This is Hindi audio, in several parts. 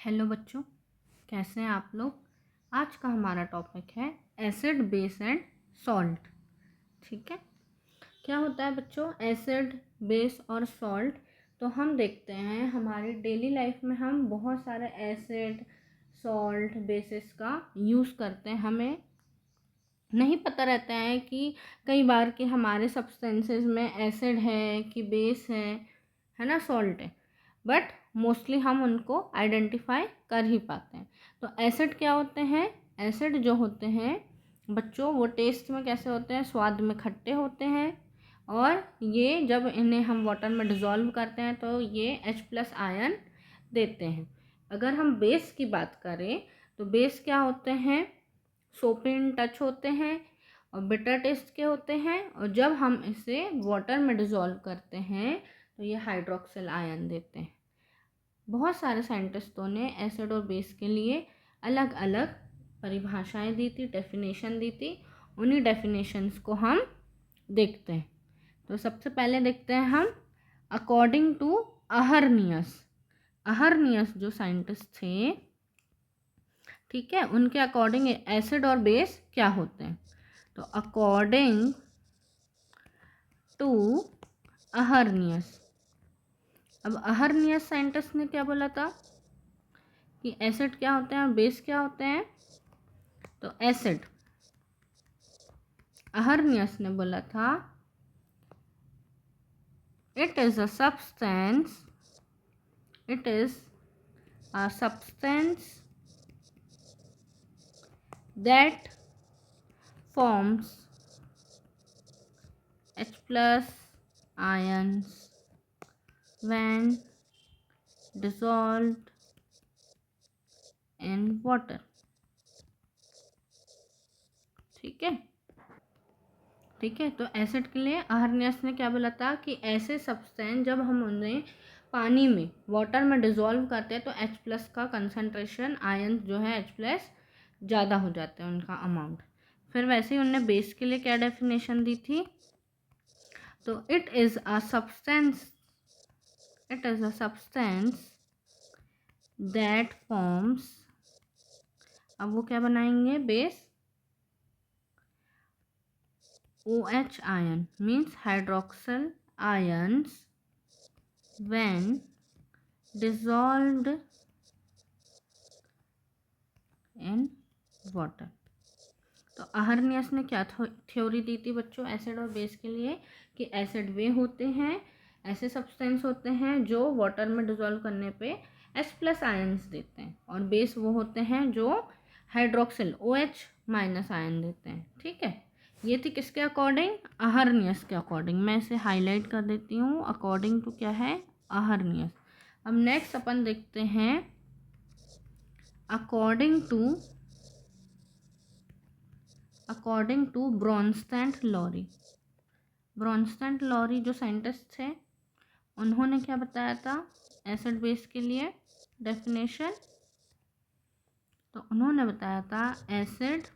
हेलो बच्चों, कैसे हैं आप लोग। आज का हमारा टॉपिक है एसिड, बेस एंड सॉल्ट। ठीक है, क्या होता है बच्चों एसिड, बेस और सॉल्ट। तो हम देखते हैं हमारी डेली लाइफ में हम बहुत सारे एसिड, सॉल्ट, बेसिस का यूज़ करते हैं। हमें नहीं पता रहता है कि कई बार कि हमारे सब्सटेंसेस में एसिड है कि बेस है ना, सॉल्ट है, बट मोस्टली हम उनको आइडेंटिफाई कर ही पाते हैं। तो एसिड क्या होते हैं? एसिड जो होते हैं बच्चों, वो टेस्ट में कैसे होते हैं? स्वाद में खट्टे होते हैं, और ये जब इन्हें हम वाटर में डिज़ोल्व करते हैं तो ये H+ आयन देते हैं। अगर हम बेस की बात करें तो बेस क्या होते हैं? सोपी इन टच होते हैं और बिटर टेस्ट के होते हैं, और जब हम इसे वाटर में डिज़ोल्व करते हैं तो ये हाइड्रोक्सिल आयन देते हैं। बहुत सारे साइंटिस्टों ने एसिड और बेस के लिए अलग अलग परिभाषाएं दी थी, डेफिनेशन दी थी। उन्हीं डेफिनेशंस को हम देखते हैं। तो सबसे पहले देखते हैं हम अकॉर्डिंग टू अहरनियस। अहरनियस जो साइंटिस्ट थे, ठीक है, उनके अकॉर्डिंग एसिड और बेस क्या होते हैं। तो अकॉर्डिंग टू अहरनियस, अब अहरनियस साइंटिस्ट ने क्या बोला था कि एसिड क्या होते हैं और बेस क्या होते हैं। तो एसिड, अहरनियस ने बोला था it is a substance, it is a substance that forms H+ ions when dissolved in water। ठीक है, ठीक है। तो एसिड के लिए अहरनियस ने क्या बोला था कि ऐसे सब्सटेंस जब हम उन्हें पानी में, वाटर में डिज़ोल्व करते हैं तो H+ का कंसंट्रेशन, आयन जो है H+ ज़्यादा हो जाते हैं उनका अमाउंट। फिर वैसे ही उनने बेस के लिए क्या डेफिनेशन दी थी। तो it is a substance, it is a substance that forms, अब वो क्या बनाएंगे base, OH ion means hydroxyl ions when dissolved in water। तो अहरनियस ने क्या थ्योरी दी थी बच्चों एसिड और बेस के लिए कि एसिड वे होते हैं, ऐसे सब्सटेंस होते हैं जो वाटर में डिज़ोल्व करने पे H+ आयन्स देते हैं, और बेस वो होते हैं जो हाइड्रोक्सिल OH- आयन देते हैं। ठीक है, ये थी किसके अकॉर्डिंग? अहरनियस के अकॉर्डिंग। मैं इसे हाईलाइट कर देती हूँ, अकॉर्डिंग टू क्या है? अहरनियस। अब नेक्स्ट अपन देखते हैं अकॉर्डिंग टू ब्रोंस्टेंट लॉरी। ब्रोंस्टेंट लॉरी जो साइंटिस्ट थे, उन्होंने क्या बताया था एसिड बेस के लिए डेफिनेशन। तो उन्होंने बताया था एसिड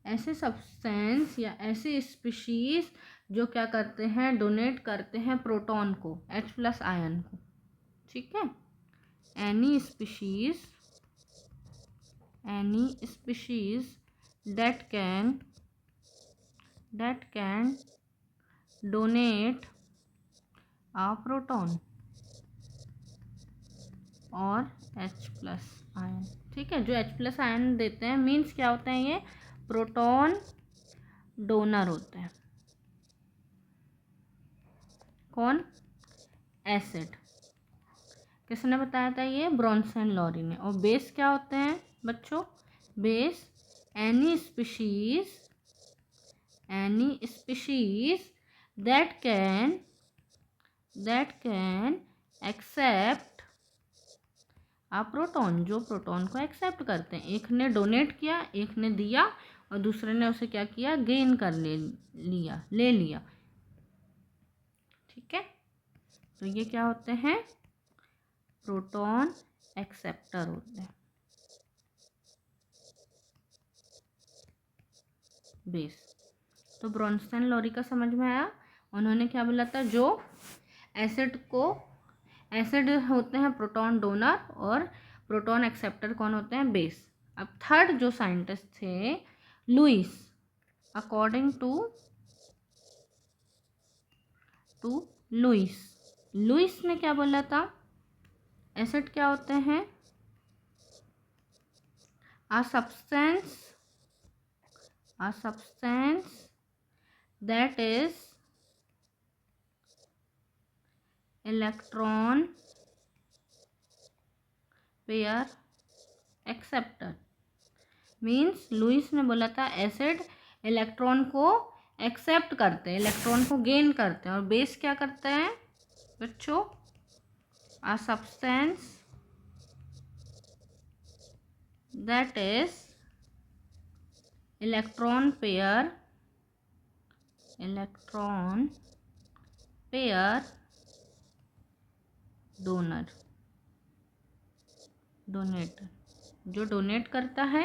ऐसे सब्सटेंस या ऐसे स्पीशीज जो क्या करते हैं, डोनेट करते हैं प्रोटॉन को, H+ आयन को। ठीक है, any species that can donate a proton और H+ आयन। ठीक है, जो H+ आयन देते हैं मीन्स क्या होते हैं? ये प्रोटॉन डोनर होते हैं। कौन? एसिड। किसने बताया था? ये ब्रोंस्टेन लॉरी ने। और बेस क्या होते हैं बच्चों? Base any species that can accept a proton, जो प्रोटॉन को एक्सेप्ट करते हैं। एक ने डोनेट किया, एक ने दिया, और दूसरे ने उसे क्या किया? गेन कर ले लिया। ठीक है, तो ये क्या होते हैं? प्रोटॉन एक्सेप्टर होते हैं बेस। तो ब्रोंस्टेन लॉरी का समझ में आया। उन्होंने क्या बोला था? जो एसिड को एसिड होते हैं प्रोटॉन डोनर और प्रोटॉन एक्सेप्टर कौन होते हैं, बेस। अब थर्ड जो साइंटिस्ट थे लुईस, अकॉर्डिंग टू लुईस ने क्या बोला था, एसिड क्या होते हैं, a substance that is electron pair acceptor। Means Lewis ने बोला था एसिड इलेक्ट्रॉन को एक्सेप्ट करते हैं, इलेक्ट्रॉन को गेन करते हैं, और बेस क्या करते हैं बच्चों, a substance that is electron pair donator, जो डोनेट करता है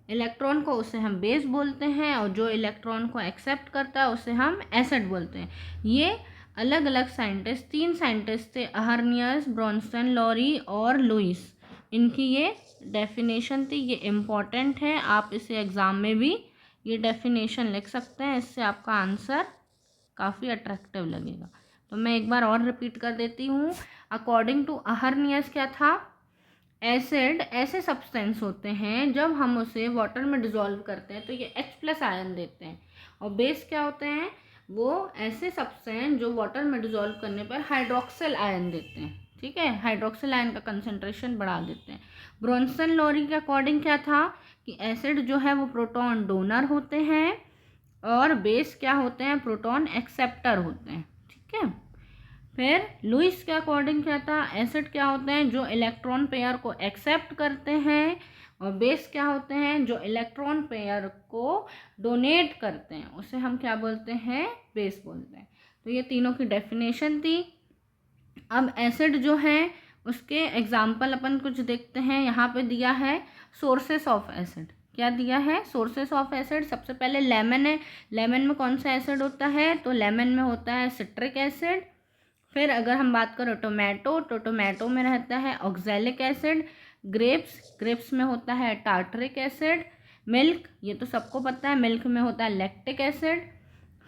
इलेक्ट्रॉन को उसे हम बेस बोलते हैं, और जो इलेक्ट्रॉन को एक्सेप्ट करता है उसे हम एसिड बोलते हैं। ये अलग अलग साइंटिस्ट, 3 साइंटिस्ट थे, अर्नियस, ब्रोंसन, लॉरी और लुईस। इनकी ये डेफिनेशन थी, ये इम्पॉर्टेंट है, आप इसे एग्ज़ाम में भी ये डेफिनेशन लिख सकते हैं, इससे आपका आंसर काफ़ी अट्रैक्टिव लगेगा। तो मैं एक बार और रिपीट कर देती हूँ। अकॉर्डिंग टू अर्नियस क्या था, एसिड ऐसे सब्सटेंस होते हैं जब हम उसे वाटर में डिज़ोल्व करते हैं तो ये H+ आयन देते हैं, और बेस क्या होते हैं, वो ऐसे सब्सटेंस जो वाटर में डिज़ोल्व करने पर हाइड्रोक्सिल आयन देते हैं, ठीक है, हाइड्रोक्सिल आयन का कंसंट्रेशन बढ़ा देते हैं। ब्रोंसन लॉरी के अकॉर्डिंग क्या था कि एसिड जो है वो प्रोटॉन डोनर होते हैं और बेस क्या होते हैं, प्रोटॉन एक्सेप्टर होते हैं, ठीक है। फिर लुईस के अकॉर्डिंग क्या था, एसिड क्या होते हैं जो इलेक्ट्रॉन पेयर को एक्सेप्ट करते हैं, और बेस क्या होते हैं जो इलेक्ट्रॉन पेयर को डोनेट करते हैं, उसे हम क्या बोलते हैं, बेस बोलते हैं। तो ये तीनों की डेफिनेशन थी। अब एसिड जो है उसके एग्जाम्पल अपन कुछ देखते हैं, यहाँ पे दिया है सोर्सेस ऑफ एसिड। क्या दिया है, सोर्सेस ऑफ एसिड। सबसे पहले लेमन है, लेमन में कौन सा एसिड होता है, तो लेमन में होता है सिट्रिक एसिड। फिर अगर हम बात करें टोमेटो, तो टोमेटो में रहता है ऑक्सैलिक एसिड। ग्रेप्स में होता है टार्टरिक एसिड। मिल्क, ये तो सबको पता है, मिल्क में होता है लैक्टिक एसिड।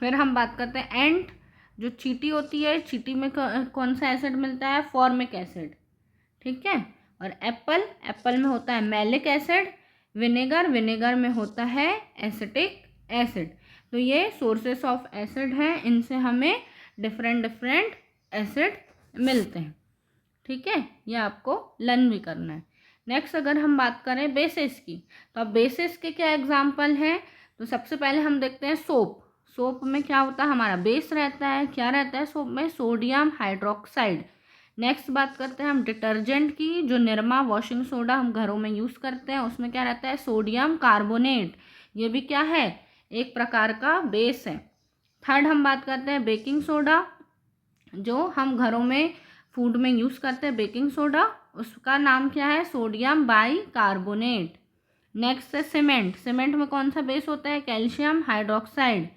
फिर हम बात करते हैं एंट, जो चींटी होती है, चींटी में कौन सा एसिड मिलता है, फॉर्मिक एसिड, ठीक है। और एप्पल में होता है मैलिक एसिड। विनेगर में होता है एसिटिक एसिड। तो ये सोर्सेस ऑफ एसिड हैं, इनसे हमें डिफरेंट एसिड मिलते हैं, ठीक है। ये आपको लर्न भी करना है। नेक्स्ट अगर हम बात करें बेसिस की, तो अब बेसिस के क्या एग्जाम्पल हैं, तो सबसे पहले हम देखते हैं सोप में क्या होता है, हमारा बेस रहता है, क्या रहता है सोप में, सोडियम हाइड्रोक्साइड। नेक्स्ट बात करते हैं हम डिटर्जेंट की, जो निरमा वॉशिंग सोडा हम घरों में यूज़ करते हैं, उसमें क्या रहता है, सोडियम कार्बोनेट। ये भी क्या है, एक प्रकार का बेस है। थर्ड हम बात करते हैं बेकिंग सोडा, जो हम घरों में फूड में यूज़ करते हैं, बेकिंग सोडा, उसका नाम क्या है, सोडियम बाइकार्बोनेट। नेक्स्ट है सीमेंट में कौन सा बेस होता है, कैल्शियम हाइड्रोक्साइड।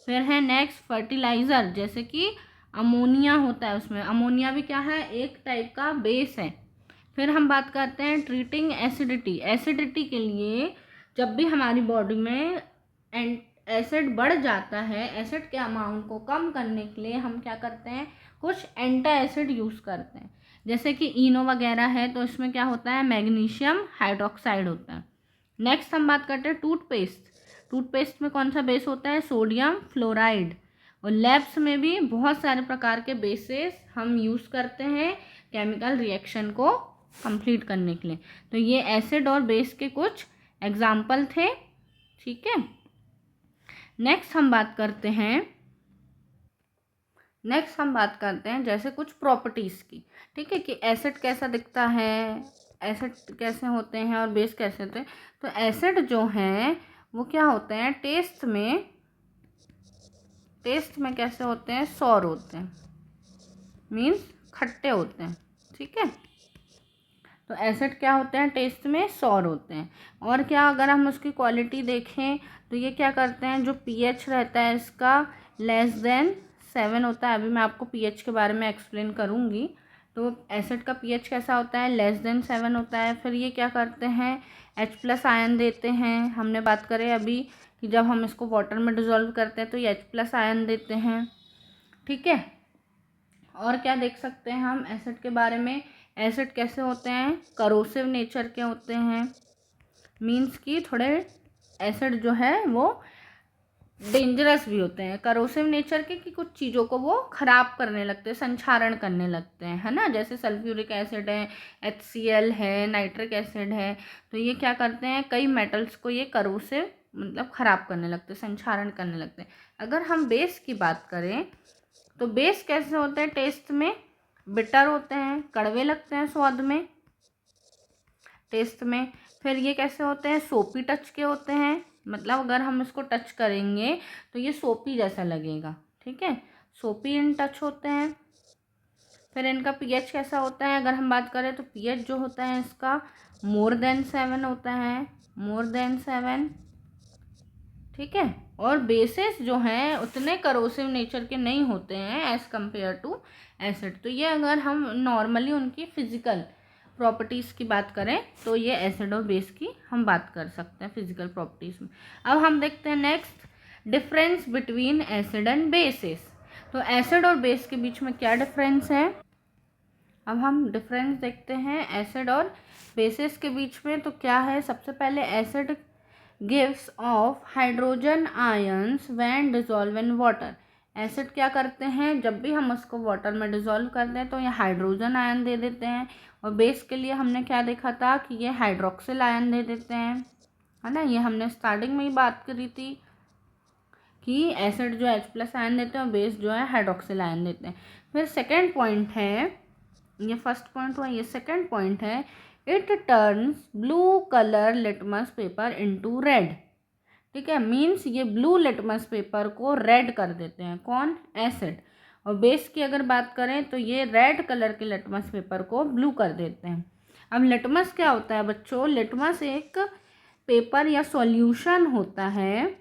फिर है नेक्स्ट फर्टिलाइज़र, जैसे कि अमोनिया होता है, उसमें अमोनिया भी क्या है, एक टाइप का बेस है। फिर हम बात करते हैं ट्रीटिंग एसिडिटी के लिए, जब भी हमारी बॉडी में एसिड बढ़ जाता है, एसिड के अमाउंट को कम करने के लिए हम क्या करते हैं, कुछ एंटा एसिड यूज़ करते हैं, जैसे कि इनो वगैरह है, तो इसमें क्या होता है, मैग्नीशियम हाइड्रोक्साइड होता है। नेक्स्ट हम बात करते हैं टूथपेस्ट में कौन सा बेस होता है, सोडियम फ्लोराइड। और लैब्स में भी बहुत सारे प्रकार के बेसेस हम यूज़ करते हैं केमिकल रिएक्शन को कंप्लीट करने के लिए। तो ये एसिड और बेस के कुछ एग्जाम्पल थे, ठीक है। नेक्स्ट हम बात करते हैं जैसे कुछ प्रॉपर्टीज़ की, ठीक है, कि एसिड कैसा दिखता है, एसिड कैसे होते हैं और बेस कैसे होते हैं। तो एसिड जो हैं वो क्या होते हैं, टेस्ट में कैसे होते हैं, सॉर होते हैं, मीन्स खट्टे होते हैं, ठीक है। तो एसिड क्या होते हैं, टेस्ट में सॉर होते हैं। और क्या, अगर हम उसकी क्वालिटी देखें तो ये क्या करते हैं, जो pH रहता है इसका <<7 होता है। अभी मैं आपको pH के बारे में एक्सप्लेन करूँगी, तो एसिड का पीएच कैसा होता है, <7 होता है। फिर ये क्या करते हैं, H+ आयन देते हैं। हमने बात करें अभी कि जब हम इसको वाटर में डिज़ोल्व करते हैं तो ये H+ आयन देते हैं, ठीक है। और क्या देख सकते हैं हम एसिड के बारे में, एसिड कैसे होते हैं, करोसिव नेचर के होते हैं। मीन्स कि थोड़े एसिड जो है वो डेंजरस भी होते हैं, करोसिव नेचर के, कि कुछ चीज़ों को वो ख़राब करने लगते हैं, संक्षारण करने लगते हैं, है ना। जैसे सल्फ्यूरिक एसिड है, HCl है, नाइट्रिक एसिड है, तो ये क्या करते हैं, कई मेटल्स को ये करोसिव मतलब ख़राब करने लगते हैं, संक्षारण करने लगते हैं। अगर हम बेस की बात करें तो बेस कैसे होते हैं, टेस्ट में बिटर होते हैं, कड़वे लगते हैं स्वाद में, टेस्ट में। फिर ये कैसे होते हैं, सोपी टच के होते हैं, मतलब अगर हम इसको टच करेंगे तो ये सोपी जैसा लगेगा, ठीक है, सोपी इन टच होते हैं। फिर इनका पीएच कैसा होता है, अगर हम बात करें तो पीएच जो होता है इसका <7 होता है, <7, ठीक है। और बेसिस जो हैं उतने करोसिव नेचर के नहीं होते हैं एज़ कम्पेयर टू एसिड। तो ये अगर हम नॉर्मली उनकी फिजिकल प्रॉपर्टीज़ की बात करें तो ये एसिड और बेस की हम बात कर सकते हैं फिजिकल प्रॉपर्टीज़ में। अब हम देखते हैं next, difference between acid and bases. तो एसिड और बेस के बीच में क्या डिफरेंस है, अब हम डिफरेंस देखते हैं एसिड और बेसिस के बीच में। तो क्या है, सबसे पहले acid gives off hydrogen ions when dissolve in water. Acid क्या करते हैं, जब भी हम उसको वाटर में डिजोल्व करते हैं तो ये हाइड्रोजन आयन दे देते हैं। और बेस के लिए हमने क्या देखा था कि ये हाइड्रोक्सिल आयन दे देते हैं, है ना। ये हमने स्टार्टिंग में ही बात करी थी कि एसिड जो H+ आयन देते हैं और बेस जो है हाइड्रोक्सिल आयन देते हैं। फिर सेकेंड पॉइंट है, ये फर्स्ट पॉइंट हुआ, ये सेकेंड पॉइंट है, it turns blue colour litmus paper into red, ठीक है। मीन्स ये ब्लू लिटमस पेपर को रेड कर देते हैं, कौन, एसिड। और बेस की अगर बात करें तो ये रेड कलर के लिटमस पेपर को ब्लू कर देते हैं। अब लिटमस क्या होता है बच्चों, लिटमस एक पेपर या सॉल्यूशन होता है,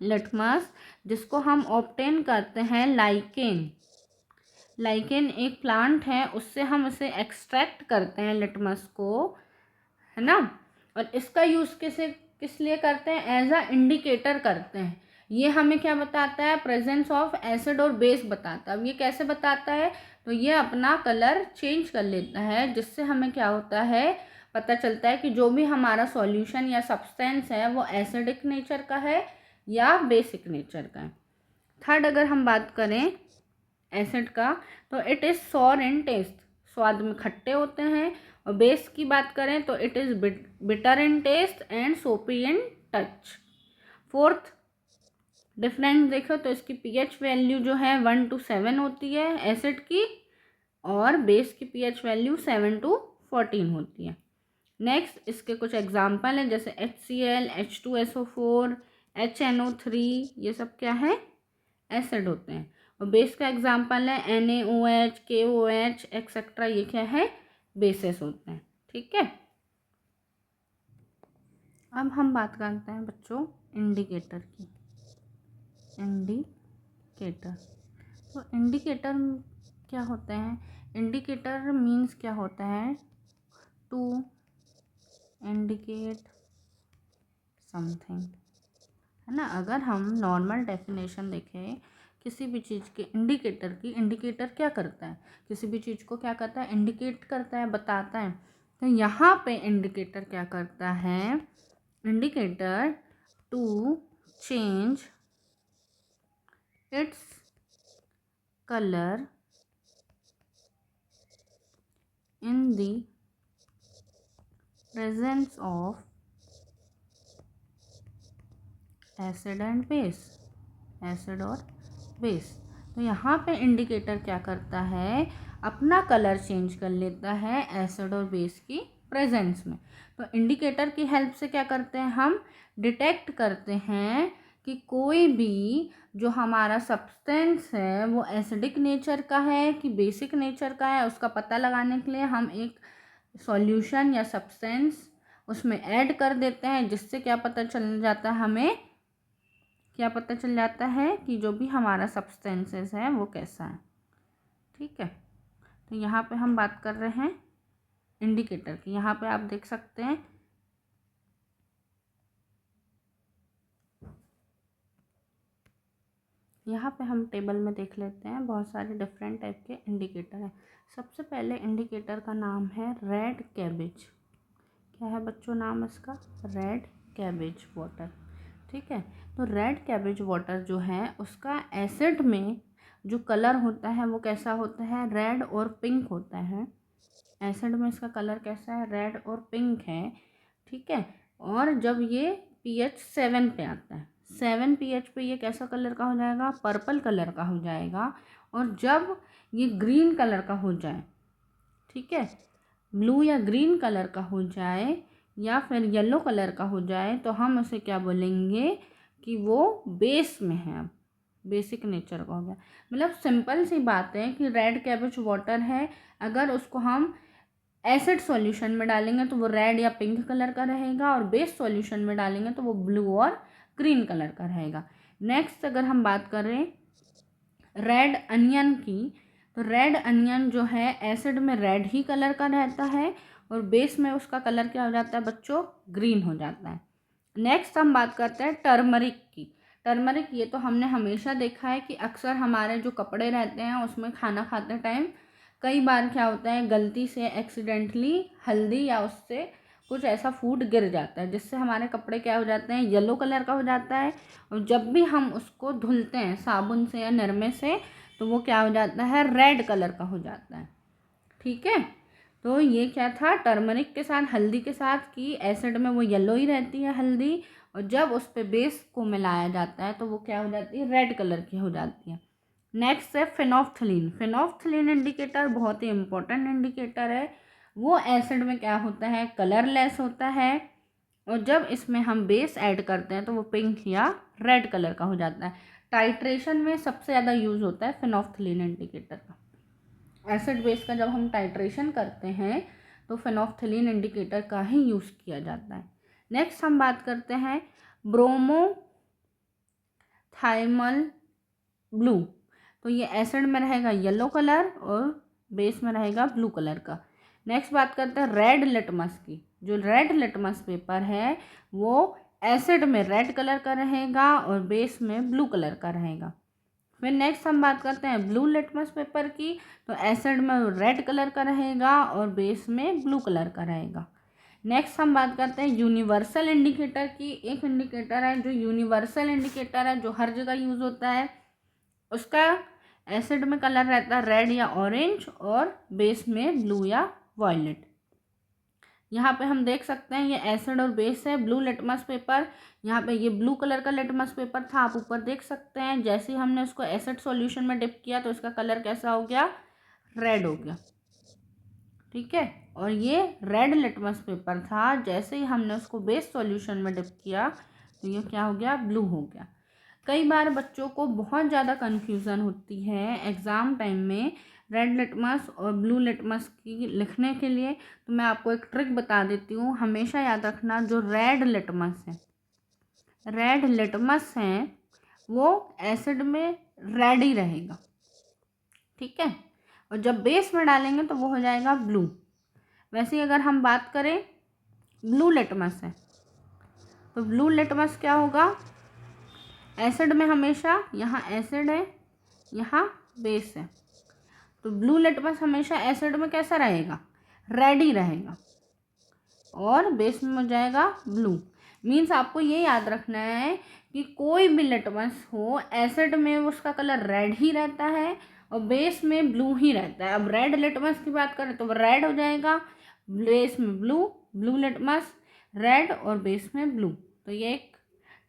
लिटमस, जिसको हम ऑब्टेन करते हैं लाइकेन। लाइकेन एक प्लांट है, उससे हम इसे एक्सट्रैक्ट करते हैं लिटमस को, है ना। और इसका यूज़ किस लिए करते हैं, एज अ इंडिकेटर करते हैं। ये हमें क्या बताता है, प्रेजेंस ऑफ एसिड और बेस बताता है। अब ये कैसे बताता है, तो ये अपना कलर चेंज कर लेता है, जिससे हमें क्या होता है, पता चलता है कि जो भी हमारा सॉल्यूशन या सब्सटेंस है वो एसिडिक नेचर का है या बेसिक नेचर का है। थर्ड अगर हम बात करें एसिड का तो it is sour in taste, स्वाद में खट्टे होते हैं। और बेस की बात करें तो it is bitter in taste and soapy in touch. Fourth difference देखो तो इसकी पीएच वैल्यू जो है 1 to 7 होती है एसिड की, और बेस की पीएच वैल्यू 7 to 14 होती है। नेक्स्ट इसके कुछ एग्जाम्पल हैं, जैसे HCl, H2SO4, HNO3, ये सब क्या है, एसिड होते हैं। और बेस का एग्जाम्पल है NaOH, KOH एक्सेट्रा, ये क्या है, बेसिस होते हैं, ठीक है। अब हम बात करते हैं बच्चों इंडिकेटर की। इंडिकेटर, तो इंडिकेटर क्या होते हैं, इंडिकेटर मीन्स क्या होता है, टू इंडिकेट समथिंग, है ना। अगर हम नॉर्मल डेफिनेशन देखें किसी भी चीज़ के इंडिकेटर की, इंडिकेटर क्या करता है, किसी भी चीज़ को क्या करता है, इंडिकेट करता है, बताता है। तो यहाँ पे इंडिकेटर क्या करता है, indicator to change its colour in the presence of acid and base, acid और बेस। तो यहाँ पे इंडिकेटर क्या करता है, अपना कलर चेंज कर लेता है एसिड और बेस की प्रेजेंस में। तो इंडिकेटर की हेल्प से क्या करते हैं, हम डिटेक्ट करते हैं कि कोई भी जो हमारा सब्सटेंस है वो एसिडिक नेचर का है कि बेसिक नेचर का है। उसका पता लगाने के लिए हम एक सॉल्यूशन या सब्सटेंस उसमें ऐड कर देते हैं, जिससे क्या पता चल जाता है, हमें क्या पता चल जाता है कि जो भी हमारा सब्सटेंसेस है वो कैसा है, ठीक है। तो यहाँ पे हम बात कर रहे हैं इंडिकेटर की। यहाँ पे आप देख सकते हैं यहाँ पे हम टेबल में देख लेते हैं, बहुत सारे डिफरेंट टाइप के इंडिकेटर हैं। सबसे पहले इंडिकेटर का नाम है रेड कैबेज। क्या है बच्चों नाम इसका? Red cabbage water. ठीक है, तो रेड कैबेज वाटर जो है उसका एसिड में जो कलर होता है वो कैसा होता है? रेड और पिंक होता है। एसिड में इसका कलर कैसा है? रेड और पिंक है। ठीक है, और जब ये pH 7 पे आता है, 7 pH पे ये कैसा कलर का हो जाएगा? पर्पल कलर का हो जाएगा। और जब ये ग्रीन कलर का हो जाए, ठीक है, ब्लू या ग्रीन कलर का हो जाए या फिर येलो कलर का हो जाए, तो हम उसे क्या बोलेंगे कि वो बेस में है, बेसिक नेचर का हो गया। मतलब सिंपल सी बात है कि रेड कैबेज वाटर है, अगर उसको हम एसिड सॉल्यूशन में डालेंगे तो वो रेड या पिंक कलर का रहेगा, और बेस सॉल्यूशन में डालेंगे तो वो ब्लू और ग्रीन कलर का रहेगा। नेक्स्ट अगर हम बात करें रेड अनियन की, तो रेड अनियन जो है एसिड में रेड ही कलर का रहता है और बेस में उसका कलर क्या हो जाता है बच्चों? ग्रीन हो जाता है। नेक्स्ट हम बात करते हैं टर्मरिक की। टर्मरिक ये तो हमने हमेशा देखा है कि अक्सर हमारे जो कपड़े रहते हैं उसमें खाना खाते टाइम कई बार क्या होता है, गलती से एक्सीडेंटली हल्दी या उससे कुछ ऐसा फूड गिर जाता है जिससे हमारे कपड़े क्या हो जाते हैं? येलो कलर का हो जाता है। और जब भी हम उसको धुलते हैं साबुन से या निरमे से तो वो क्या हो जाता है? रेड कलर का हो जाता है। ठीक है, तो ये क्या था टर्मरिक के साथ, हल्दी के साथ, कि एसिड में वो येलो ही रहती है हल्दी, और जब उस पे बेस को मिलाया जाता है तो वो क्या हो जाती है? रेड कलर की हो जाती है। नेक्स्ट है फिनोफ्थलीन। फिनोफ्थलीन इंडिकेटर बहुत ही इंपॉर्टेंट इंडिकेटर है। वो एसिड में क्या होता है? कलरलेस होता है, और जब इसमें हम बेस ऐड करते हैं तो वो पिंक या रेड कलर का हो जाता है। टाइट्रेशन में सबसे ज़्यादा यूज़ होता है फिनोफ्थलीन इंडिकेटर का। एसिड बेस का जब हम टाइट्रेशन करते हैं तो फिनोफ्थलीन इंडिकेटर का ही यूज़ किया जाता है। नेक्स्ट हम बात करते हैं ब्रोमोथाइमल ब्लू। तो ये एसिड में रहेगा येलो कलर और बेस में रहेगा ब्लू कलर का। नेक्स्ट बात करते हैं रेड लिटमस की। जो रेड लिटमस पेपर है वो एसिड में रेड कलर का रहेगा और बेस में ब्लू कलर का रहेगा। फिर नेक्स्ट हम बात करते हैं ब्लू लिटमस पेपर की। तो एसिड में रेड कलर का रहेगा और बेस में ब्लू कलर का रहेगा। नेक्स्ट हम बात करते हैं यूनिवर्सल इंडिकेटर की। एक इंडिकेटर है जो यूनिवर्सल इंडिकेटर है, जो हर जगह यूज़ होता है। उसका एसिड में कलर रहता है रेड या ऑरेंज और बेस में ब्लू या वॉयलेट। यहाँ पे हम देख सकते हैं ये एसिड और बेस है, ब्लू लिटमस पेपर। यहाँ पे ये ब्लू कलर का लिटमस पेपर था, आप ऊपर देख सकते हैं। जैसे ही हमने उसको एसिड सॉल्यूशन में डिप किया तो इसका कलर कैसा हो गया? रेड हो गया। ठीक है, और ये रेड लिटमस पेपर था, जैसे ही हमने उसको बेस सॉल्यूशन में डिप किया तो ये क्या हो गया? ब्लू हो गया। कई बार बच्चों को बहुत ज़्यादा कन्फ्यूज़न होती है एग्ज़ाम टाइम में रेड लिटमस और ब्लू लिटमस की लिखने के लिए, तो मैं आपको एक ट्रिक बता देती हूँ। हमेशा याद रखना, जो रेड लिटमस है वो एसिड में रेड ही रहेगा। ठीक है, और जब बेस में डालेंगे तो वो हो जाएगा ब्लू। वैसे ही अगर हम बात करें ब्लू लिटमस है, तो ब्लू लिटमस क्या होगा? एसिड में हमेशा, यहाँ एसिड है यहाँ बेस है, तो ब्लू लिटमस हमेशा एसिड में कैसा रहेगा? रेड ही रहेगा, और बेस में हो जाएगा ब्लू। मीन्स आपको ये याद रखना है कि कोई भी लिटमस हो, एसिड में उसका कलर रेड ही रहता है और बेस में ब्लू ही रहता है। अब रेड लिटमस की बात करें तो वो रेड हो जाएगा, बेस में ब्लू, ब्लू लिटमस रेड और बेस में ब्लू। तो ये एक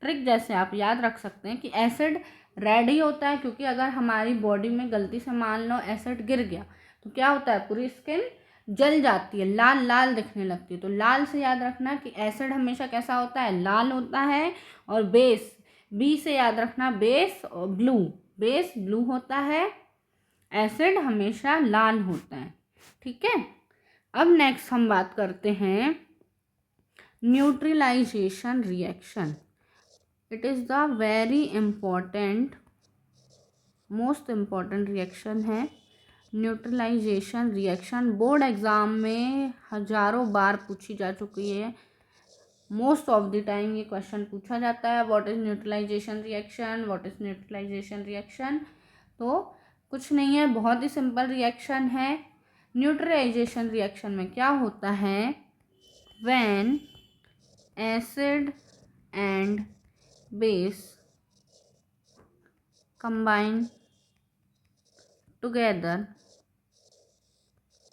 ट्रिक जैसे आप याद रख सकते हैं कि एसिड रेड ही होता है, क्योंकि अगर हमारी बॉडी में गलती से मान लो एसिड गिर गया तो क्या होता है? पूरी स्किन जल जाती है, लाल लाल दिखने लगती है। तो लाल से याद रखना कि एसिड हमेशा कैसा होता है? लाल होता है। और बेस, बी से याद रखना बेस और ब्लू, बेस ब्लू होता है, एसिड हमेशा लाल होता है। ठीक है, अब नेक्स्ट हम बात करते हैं neutralisation reaction. It is the very important, most important reaction है न्यूट्रलाइजेशन रिएक्शन बोर्ड एग्ज़ाम में हज़ारों बार पूछी जा चुकी है। मोस्ट ऑफ द टाइम ये क्वेश्चन पूछा जाता है, what is neutralisation reaction, what is neutralisation reaction. तो कुछ नहीं है, बहुत ही सिंपल रिएक्शन है। न्यूट्रलाइजेशन रिएक्शन में क्या होता है, when acid and base combine together,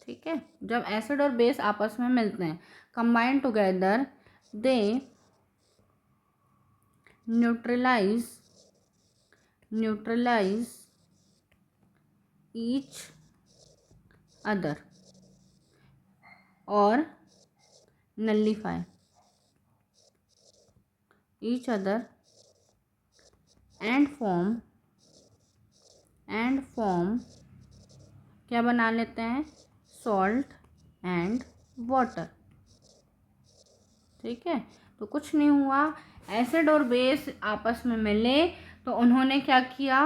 ठीक है, जब एसिड और बेस आपस में मिलते हैं, कंबाइन टुगेदर, दे न्यूट्रलाइज ईच अदर और नल्लीफाई ईच अदर एंड फॉर्म क्या बना लेते हैं, सॉल्ट एंड वाटर, ठीक है। तो कुछ नहीं हुआ, एसिड और बेस आपस में मिले तो उन्होंने क्या किया,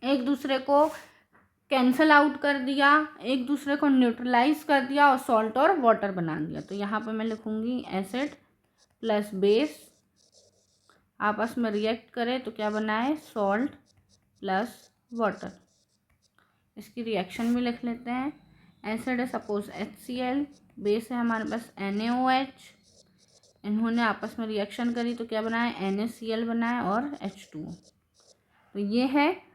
एक दूसरे को कैंसल आउट कर दिया, एक दूसरे को न्यूट्रलाइज कर दिया और सॉल्ट और वाटर बना दिया। तो यहाँ पे मैं लिखूँगी एसिड प्लस बेस आपस में रिएक्ट करे तो क्या बनाए, सॉल्ट प्लस वाटर। इसकी रिएक्शन भी लिख लेते हैं। एसिड है सपोज HCl, बेस है हमारे पास NaOH, इन्होंने आपस में रिएक्शन करी तो क्या बनाए, NaCl बनाए और H2O। तो ये है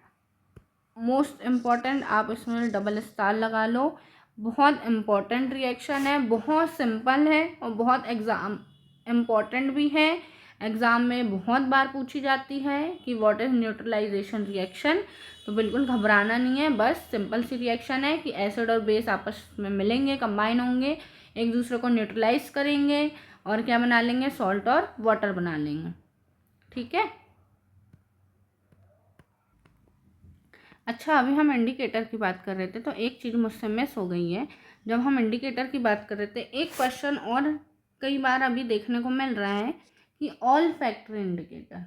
मोस्ट इम्पॉर्टेंट, आप इसमें डबल स्टार लगा लो। बहुत इम्पॉर्टेंट रिएक्शन है, बहुत सिंपल है और बहुत एग्ज़ाम इम्पॉर्टेंट भी है। एग्ज़ाम में बहुत बार पूछी जाती है कि व्हाट इज़ न्यूट्रलाइजेशन रिएक्शन। तो बिल्कुल घबराना नहीं है, बस सिंपल सी रिएक्शन है कि एसिड और बेस आपस में मिलेंगे, कंबाइन होंगे, एक दूसरे को न्यूट्रलाइज करेंगे और क्या बना लेंगे, सॉल्ट और वाटर बना लेंगे, ठीक है। अच्छा, अभी हम इंडिकेटर की बात कर रहे थे तो एक चीज़ मुझसे मिस हो गई है। जब हम इंडिकेटर की बात कर रहे थे, एक क्वेश्चन और कई बार अभी देखने को मिल रहा है कि ऑल फैक्ट्री इंडिकेटर,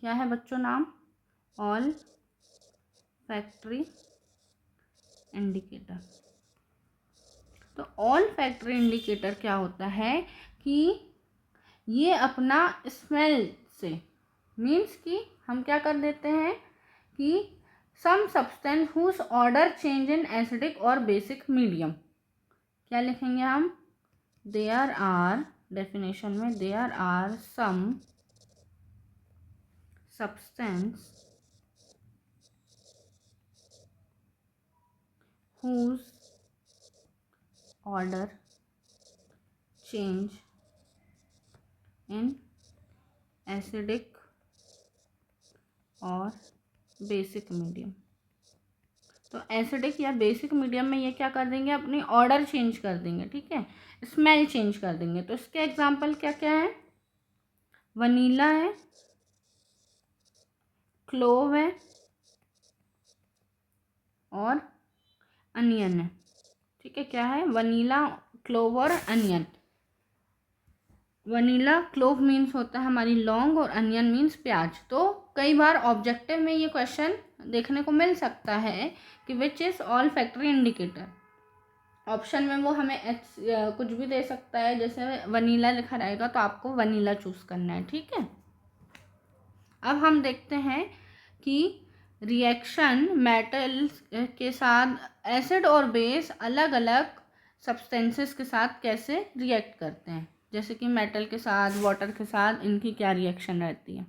क्या है बच्चों नाम, ऑल फैक्ट्री इंडिकेटर। तो ऑल फैक्ट्री इंडिकेटर क्या होता है कि ये अपना स्मेल से, मीन्स कि हम क्या कर देते हैं कि some substance whose order change in acidic और बेसिक मीडियम, क्या लिखेंगे हम, देयर आर, डेफिनेशन में there are some substance whose order change in acidic और बेसिक मीडियम। तो एसिडिक या बेसिक मीडियम में ये क्या कर देंगे, अपनी ऑर्डर चेंज कर देंगे, ठीक है, स्मेल चेंज कर देंगे। तो इसके एग्जांपल क्या क्या है, वनीला है, क्लोव है और अनियन है, ठीक है। क्या है, वनीला, क्लोव और अनियन। वनीला, क्लोव मीन्स होता है हमारी लौंग और अनियन मीन्स प्याज। तो कई बार ऑब्जेक्टिव में ये क्वेश्चन देखने को मिल सकता है कि which is all factory indicator. Option में वो हमें कुछ भी दे सकता है, जैसे वनीला लिखा रहेगा तो आपको वनीला चूज़ करना है, ठीक है। अब हम देखते हैं कि रिएक्शन मेटल्स के साथ, एसिड और बेस अलग अलग सब्सटेंसेस के साथ कैसे रिएक्ट करते हैं, जैसे कि मेटल के साथ, वाटर के साथ, इनकी क्या रिएक्शन रहती है।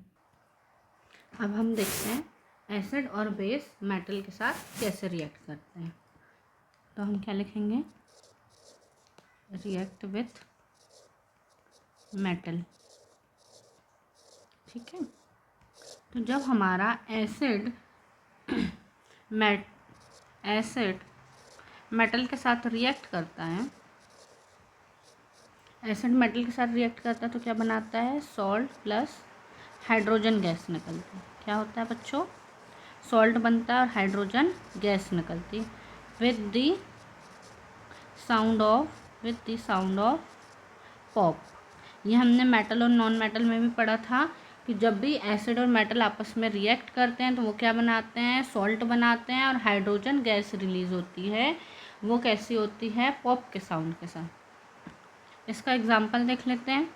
अब हम देखते हैं एसिड और बेस मेटल के साथ कैसे रिएक्ट करते हैं। तो हम क्या लिखेंगे, रिएक्ट विथ मेटल, ठीक है। तो जब हमारा एसिड मेटल के साथ रिएक्ट करता है, एसिड मेटल के साथ रिएक्ट करता है तो क्या बनाता है, सॉल्ट प्लस हाइड्रोजन गैस निकलती है। क्या होता है बच्चों, सॉल्ट बनता है और हाइड्रोजन गैस निकलती है with the sound of pop. ये हमने मेटल और नॉन मेटल में भी पढ़ा था कि जब भी एसिड और मेटल आपस में रिएक्ट करते हैं तो वो क्या बनाते हैं, सॉल्ट बनाते हैं, और हाइड्रोजन गैस रिलीज होती है। वो कैसी होती है, पॉप के साउंड के साथ। इसका एग्जांपल देख लेते हैं।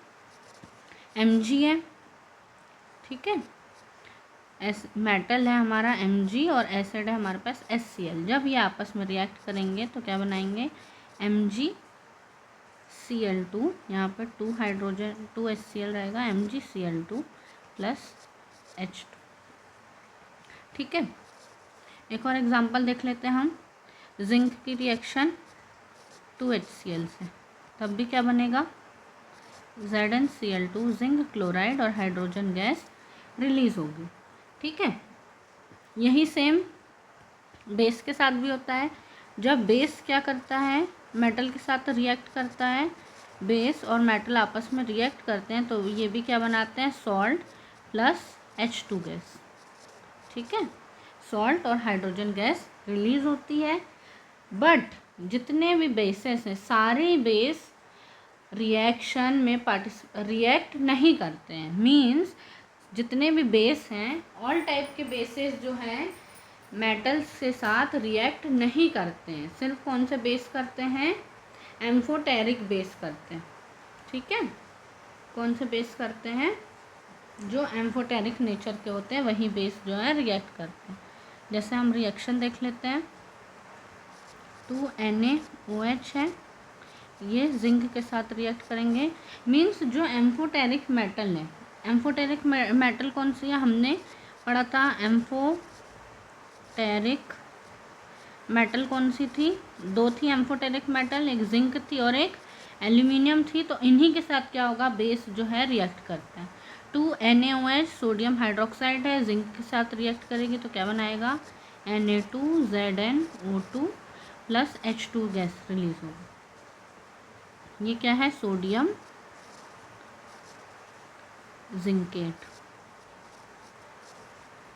Mg है, ठीक है, मेटल है हमारा Mg और एसिड है हमारे पास HCl। जब ये आपस में रिएक्ट करेंगे तो क्या बनाएंगे, MgCl2, यहाँ पर 2 हाइड्रोजन 2 HCl रहेगा, MgCl2 प्लस H2, ठीक है। एक और एग्जांपल देख लेते हैं हम, जिंक की रिएक्शन 2HCl से, तब भी क्या बनेगा, ZnCl2, जिंक क्लोराइड और हाइड्रोजन गैस रिलीज होगी, ठीक है। यही सेम बेस के साथ भी होता है। जब बेस क्या करता है, मेटल के साथ रिएक्ट करता है, बेस और मेटल आपस में रिएक्ट करते हैं तो ये भी क्या बनाते हैं, सॉल्ट प्लस H2 गैस, ठीक है। सॉल्ट और हाइड्रोजन गैस रिलीज होती है। बट जितने भी बेसेस हैं, सारे बेस रिएक्शन में रिएक्ट नहीं करते हैं। मीन्स जितने भी बेस हैं, ऑल टाइप के बेसेस जो हैं मेटल्स के साथ रिएक्ट नहीं करते हैं। सिर्फ कौन से बेस करते हैं, एम्फोटेरिक बेस करते हैं, ठीक है। कौन से बेस करते हैं, जो एम्फोटेरिक नेचर के होते हैं वही बेस जो है रिएक्ट करते हैं। जैसे हम रिएक्शन देख लेते हैं, 2NaOH है, ये जिंक के साथ रिएक्ट करेंगे। मीन्स जो एम्फोटेरिक मेटल है, एम्फोटेरिक मेटल कौन सी है, हमने पढ़ा था। एम्फोटेरिक मेटल कौन सी थी, 2 थी एम्फोटेरिक मेटल, एक जिंक थी और एक एल्यूमिनियम थी। तो इन्हीं के साथ क्या होगा, बेस जो है रिएक्ट करता है। 2NaOH सोडियम हाइड्रोक्साइड है, जिंक के साथ रिएक्ट करेगी तो क्या बनाएगा, Na2ZnO2 plus H2 gas release होगी। ये क्या है, सोडियम जिंकेट,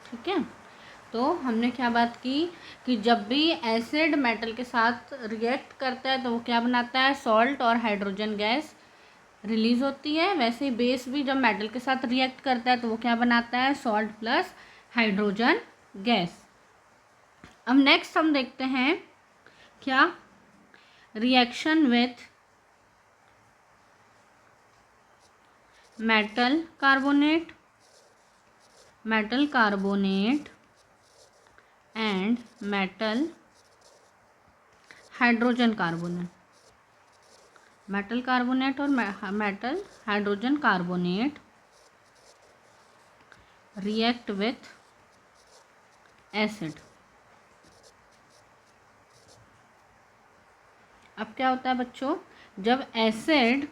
ठीक है। तो हमने क्या बात की कि जब भी एसिड मेटल के साथ रिएक्ट करता है तो वो क्या बनाता है, सॉल्ट और हाइड्रोजन गैस रिलीज होती है। वैसे ही बेस भी जब मेटल के साथ रिएक्ट करता है तो वो क्या बनाता है, सॉल्ट प्लस हाइड्रोजन गैस। अब नेक्स्ट हम देखते हैं क्या, reaction with metal carbonate and metal hydrogen carbonate. Metal carbonate और metal hydrogen carbonate react with acid. अब क्या होता है बच्चों, जब एसिड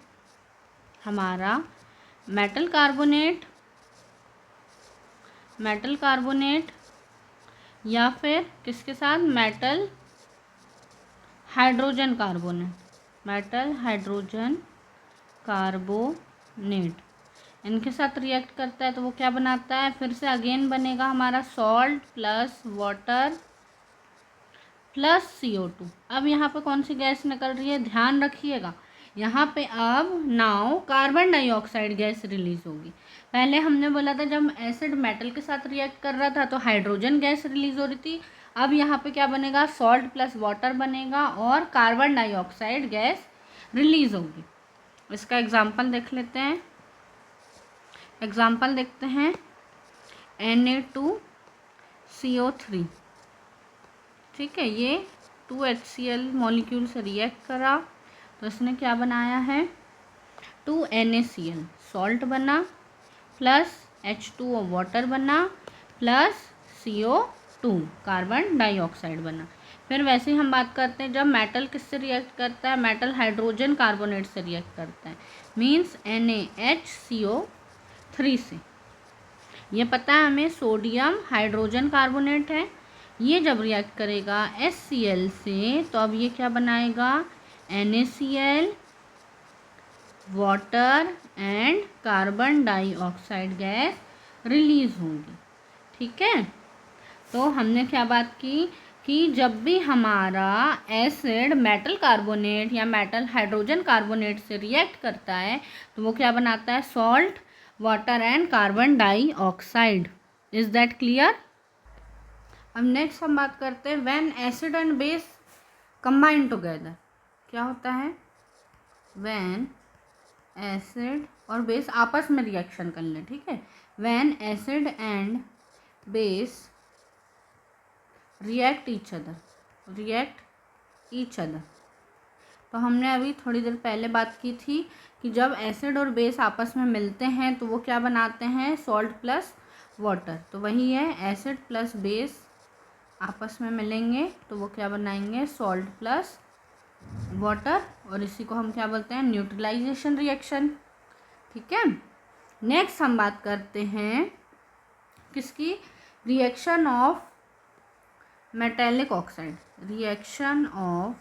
हमारा मेटल कार्बोनेट या फिर किसके साथ, मेटल हाइड्रोजन कार्बोनेट इनके साथ रिएक्ट करता है तो वो क्या बनाता है, फिर से अगेन बनेगा हमारा salt plus water plus CO2। अब यहाँ पे कौन सी गैस निकल रही है, ध्यान रखिएगा, यहाँ पे अब now carbon dioxide gas release होगी। पहले हमने बोला था जब एसिड मेटल के साथ रिएक्ट कर रहा था तो हाइड्रोजन गैस रिलीज हो रही थी। अब यहाँ पे क्या बनेगा, सॉल्ट प्लस वाटर बनेगा और कार्बन डाइऑक्साइड गैस रिलीज होगी। इसका एग्जांपल देख लेते हैं। एग्जांपल देखते हैं, Na2CO3, ठीक है, ये 2HCl मॉलिक्यूल से रिएक्ट करा तो इसने क्या बनाया है, 2NaCl सॉल्ट बना प्लस H2O वाटर बना प्लस CO2 कार्बन डाइऑक्साइड बना। फिर वैसे ही हम बात करते हैं जब मेटल किससे रिएक्ट करता है, मेटल हाइड्रोजन कार्बोनेट से रिएक्ट करता है, मीन्स NaHCO3 से। ये पता है हमें सोडियम हाइड्रोजन कार्बोनेट है, ये जब रिएक्ट करेगा HCl से तो अब ये क्या बनाएगा, NaCl water and carbon dioxide gas release होंगी, ठीक है। तो हमने क्या बात की कि जब भी हमारा एसिड मेटल कार्बोनेट या मेटल हाइड्रोजन कार्बोनेट से रिएक्ट करता है तो वो क्या बनाता है, salt water and carbon dioxide. Is that clear? अब नेक्स्ट हम बात करते हैं when acid and base combine together. क्या होता है? व्हेन एसिड और बेस आपस में रिएक्शन कर ले, ठीक है। When acid and base react each other. तो हमने अभी थोड़ी देर पहले बात की थी कि जब एसिड और बेस आपस में मिलते हैं तो वो क्या बनाते हैं? Salt plus water. तो वही है, एसिड प्लस बेस आपस में मिलेंगे तो वो क्या बनाएंगे? Salt plus water. और इसी को हम क्या बोलते हैं? न्यूट्रलाइजेशन रिएक्शन, ठीक है। नेक्स्ट हम बात करते हैं किसकी? Reaction of metallic oxide. Reaction of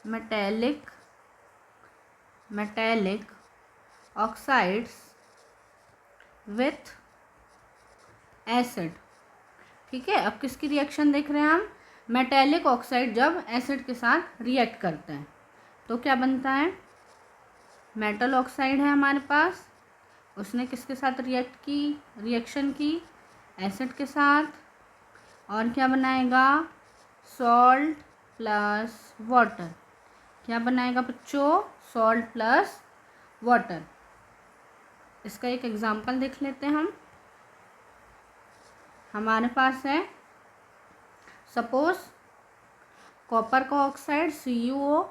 metallic oxides with acid, ठीक है। अब किसकी रिएक्शन देख रहे हैं हम? मेटेलिक ऑक्साइड जब एसिड के साथ रिएक्ट करते हैं तो क्या बनता है? मेटल ऑक्साइड है हमारे पास, उसने किसके साथ रिएक्शन की? एसिड के साथ। और क्या बनाएगा? Salt plus water. क्या बनाएगा बच्चों? Salt plus water. इसका एक एग्जांपल देख लेते हैं हम। हमारे पास है सपोज कॉपर का oxide CuO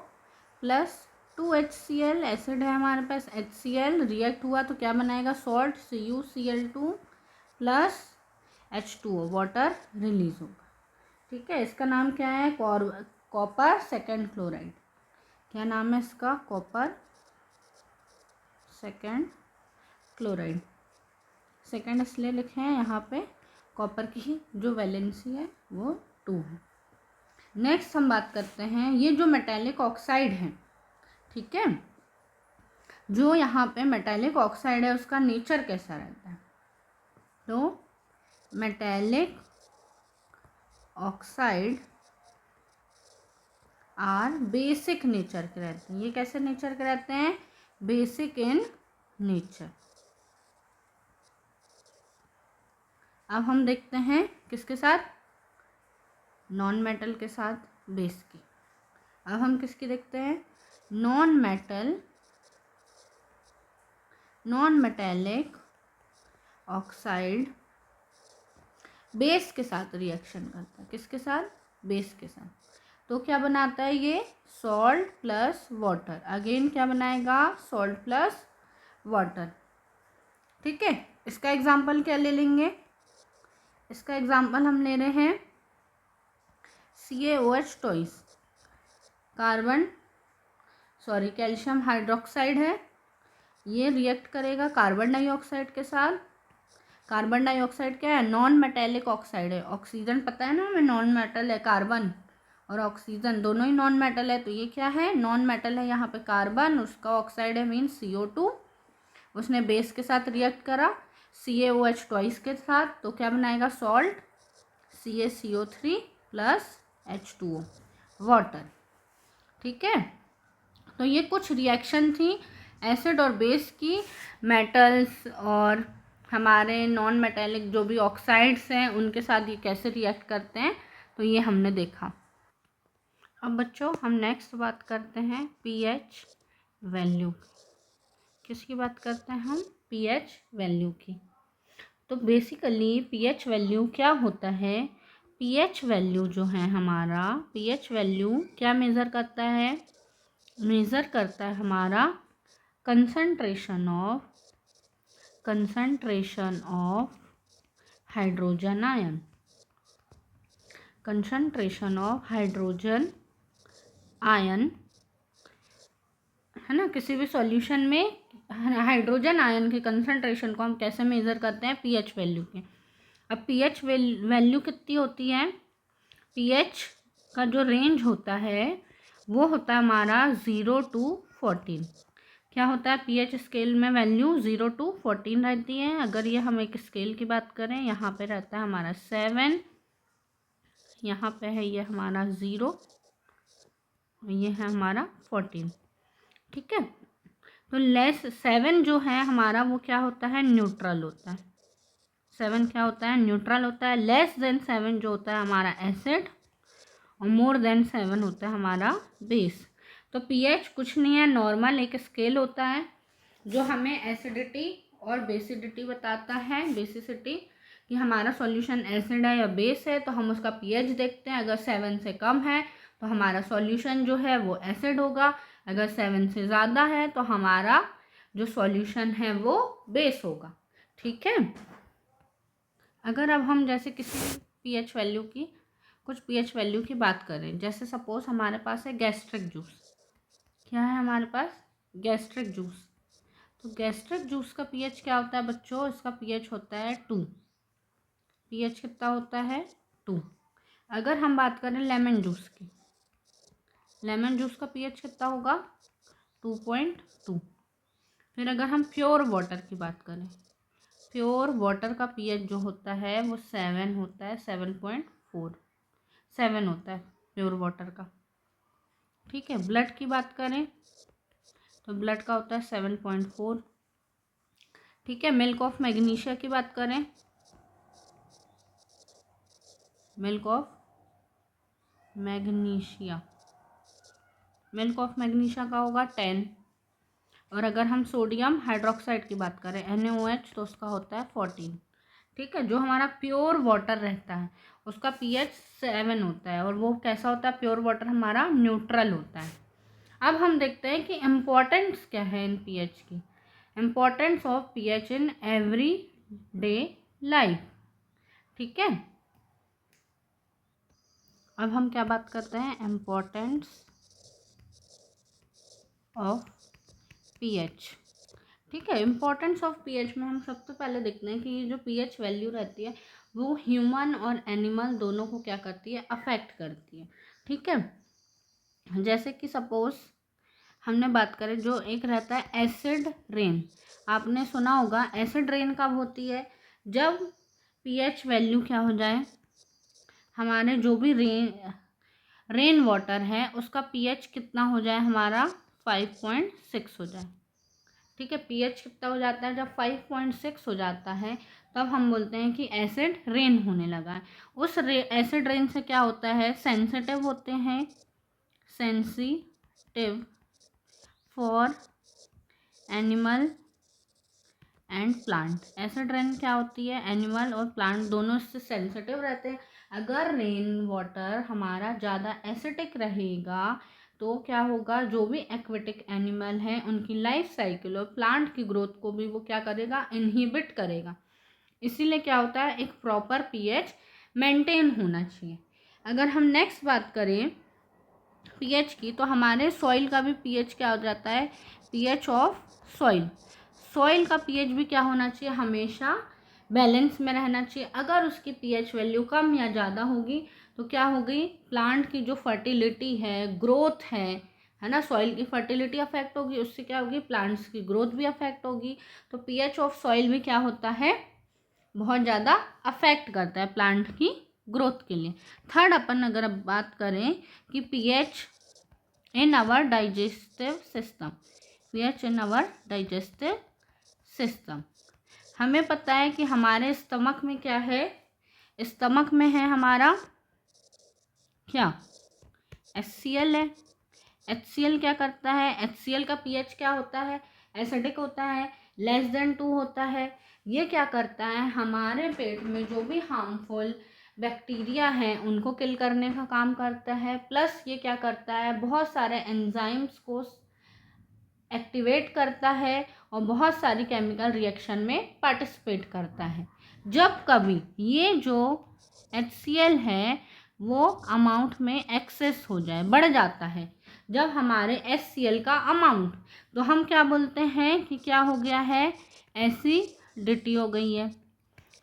plus 2HCl, acid है हमारे पास HCl, रिएक्ट हुआ तो क्या बनाएगा? Salt CuCl2 plus H2O, water release होगा, ठीक है। इसका नाम क्या है? Copper second chloride. क्या नाम है इसका? Copper second chloride. सेकेंड इसलिए लिखे हैं यहाँ पे, कॉपर की जो वैलेंसी है वो 2 है। नेक्स्ट हम बात करते हैं ये जो मेटेलिक ऑक्साइड है, ठीक है। जो यहाँ पे मेटेलिक ऑक्साइड है उसका नेचर कैसा रहता है? तो metallic oxide are basic nature के रहते हैं। ये कैसे नेचर के रहते हैं? Basic in nature. अब हम देखते हैं किसके साथ? नॉन मेटल के साथ बेस की। अब हम किसकी देखते हैं? नॉन मेटेलिक ऑक्साइड बेस के साथ रिएक्शन करता है। किसके साथ? बेस के साथ। तो क्या बनाता है ये? Salt plus water. अगेन क्या बनाएगा? सॉल्ट प्लस वाटर, ठीक है। इसका एग्जाम्पल क्या ले लेंगे? इसका एग्जाम्पल हम ले रहे हैं CaOH ट्वाइस, कैल्शियम हाइड्रोक्साइड है। ये रिएक्ट करेगा कार्बन डाइऑक्साइड के साथ। कार्बन डाइऑक्साइड क्या है? नॉन मेटेलिक ऑक्साइड है। ऑक्सीजन पता है ना हमें नॉन मेटल है, कार्बन और ऑक्सीजन दोनों ही नॉन मेटल है, तो ये क्या है? नॉन मेटल है। यहाँ पे कार्बन, उसका ऑक्साइड है मीन्स CO2। उसने बेस के साथ रिएक्ट करा CaOH ट्वाइस के साथ, तो क्या बनाएगा? Salt CaCO3 plus H2O, water, ठीक है। तो ये कुछ रिएक्शन थी एसिड और बेस की, मेटल्स और हमारे नॉन मेटेलिक जो भी ऑक्साइड्स हैं उनके साथ ये कैसे रिएक्ट करते हैं, तो ये हमने देखा। अब बच्चों हम नेक्स्ट बात करते हैं pH वैल्यू। किसकी बात करते हैं हम? pH वैल्यू की। तो बेसिकली pH वैल्यू क्या होता है? pH वैल्यू जो है हमारा, pH वैल्यू क्या मेज़र करता है? मेज़र करता है हमारा concentration of hydrogen ion. Concentration of hydrogen ion है ना। किसी भी सॉल्यूशन में हाइड्रोजन आयन के कंसंट्रेशन को हम कैसे मेज़र करते हैं? pH वैल्यू के। अब pH वैल्यू कितनी होती है? pH का जो रेंज होता है वो होता है हमारा 0 to 14। क्या होता है? pH स्केल में वैल्यू 0 to 14 रहती है। अगर ये हम एक स्केल की बात करें, यहाँ पे रहता है हमारा 7, यहाँ पे है ये हमारा 0, ये है हमारा 14, ठीक है। तो लेस 7 जो है हमारा वो क्या होता है, न्यूट्रल होता है। 7 क्या होता है, न्यूट्रल होता है। लेस देन 7 जो होता है हमारा एसिड, और मोर देन 7 होता है हमारा बेस। तो पीएच कुछ नहीं है, नॉर्मल एक स्केल होता है जो हमें एसिडिटी और बेसिडिटी बताता है, बेसिसिटी, कि हमारा सॉल्यूशन एसिड है या बेस है। तो हम उसका पीएच देखते हैं, अगर 7 से कम है तो हमारा सॉल्यूशन जो है वो एसिड होगा, अगर 7 से ज़्यादा है तो हमारा जो सॉल्यूशन है वो बेस होगा। ठीक है। अगर अब हम जैसे किसी पीएच वैल्यू की, कुछ पीएच वैल्यू की बात करें, जैसे सपोज हमारे पास है गैस्ट्रिक जूस। क्या है हमारे पास, गैस्ट्रिक जूस। तो गैस्ट्रिक जूस का पीएच क्या होता है बच्चों, इसका पीएच होता है 2। पीएच कितना होता है, 2। अगर हम बात करें लेमन जूस की, लेमन जूस का पीएच कितना होगा, 2.2। फिर अगर हम प्योर वाटर की बात करें, प्योर वाटर का पीएच जो होता है वो 7 होता है, 7.4, 7 होता है प्योर वाटर का। ठीक है। ब्लड की बात करें तो ब्लड का होता है 7.4। ठीक है। मिल्क ऑफ मैग्नीशिया की बात करें, milk of magnesia, milk of magnesia का होगा 10। और अगर हम सोडियम हाइड्रोक्साइड की बात करें NaOH, तो उसका होता है 14। ठीक है। जो हमारा प्योर वाटर रहता है उसका पीएच 7 होता है, और वो कैसा होता है, प्योर वाटर हमारा न्यूट्रल होता है। अब हम देखते हैं कि इम्पोर्टेंस क्या है इन पीएच की, importance of pH in every day life. ठीक है। अब हम क्या बात करते हैं, इम्पोर्टेंस ऑफ पीएच। ठीक है। इम्पोर्टेंस ऑफ पीएच में हम सबसे पहले देखते हैं कि ये जो पीएच वैल्यू रहती है वो ह्यूमन और एनिमल दोनों को क्या करती है, अफेक्ट करती है। ठीक है। जैसे कि सपोज हमने बात करें, जो एक रहता है एसिड रेन। आपने सुना होगा एसिड रेन कब होती है, जब पीएच वैल्यू क्या हो जाए, हमारे जो भी रेन वाटर है उसका पीएच कितना हो जाए, हमारा 5.6 हो जाए। ठीक है। पीएच कितना हो जाता है, जब 5.6 हो जाता है तब हम बोलते हैं कि एसिड रेन होने लगा है। उस एसिड रेन से क्या होता है, सेंसिटिव होते हैं, sensitive for animal and plant. Acid rain क्या होती है, एनिमल और प्लांट दोनों इससे सेंसिटिव रहते हैं। अगर रेन वाटर हमारा ज़्यादा एसिडिक रहेगा तो क्या होगा, जो भी एक्वेटिक एनिमल है उनकी लाइफ साइकिल और प्लांट की ग्रोथ को भी वो क्या करेगा, इनहिबिट करेगा। इसीलिए क्या होता है, एक प्रॉपर पीएच मेंटेन होना चाहिए। अगर हम नेक्स्ट बात करें पीएच की, तो हमारे सॉइल का भी पीएच क्या हो जाता है, पीएच ऑफ सॉइल। सॉइल का पीएच भी क्या होना चाहिए, हमेशा बैलेंस में रहना चाहिए। अगर उसकी पीएच वैल्यू कम या ज़्यादा होगी तो क्या होगी, प्लांट की जो फर्टिलिटी है, ग्रोथ है ना, सॉइल की फर्टिलिटी अफेक्ट होगी, उससे क्या होगी, प्लांट्स की ग्रोथ भी अफेक्ट होगी। तो पीएच ऑफ सॉइल भी क्या होता है, बहुत ज़्यादा अफेक्ट करता है प्लांट की ग्रोथ के लिए। थर्ड अपन अगर अब बात करें कि pH in our digestive system, pH in our digestive system. हमें पता है कि हमारे स्टमक में क्या है, स्टमक में है हमारा क्या, HCl है। HCl क्या करता है, HCl का पीएच क्या होता है, एसिडिक होता है, लेस देन 2 होता है। ये क्या करता है, हमारे पेट में जो भी हार्मफुल बैक्टीरिया हैं उनको किल करने का काम करता है। प्लस ये क्या करता है, बहुत सारे एंजाइम्स को एक्टिवेट करता है और बहुत सारी केमिकल रिएक्शन में पार्टिसिपेट करता है। जब कभी ये जो HCl है वो अमाउंट में एक्सेस हो जाए, बढ़ जाता है, जब हमारे HCl का अमाउंट, तो हम क्या बोलते हैं कि क्या हो गया है, एसिडिटी हो गई है।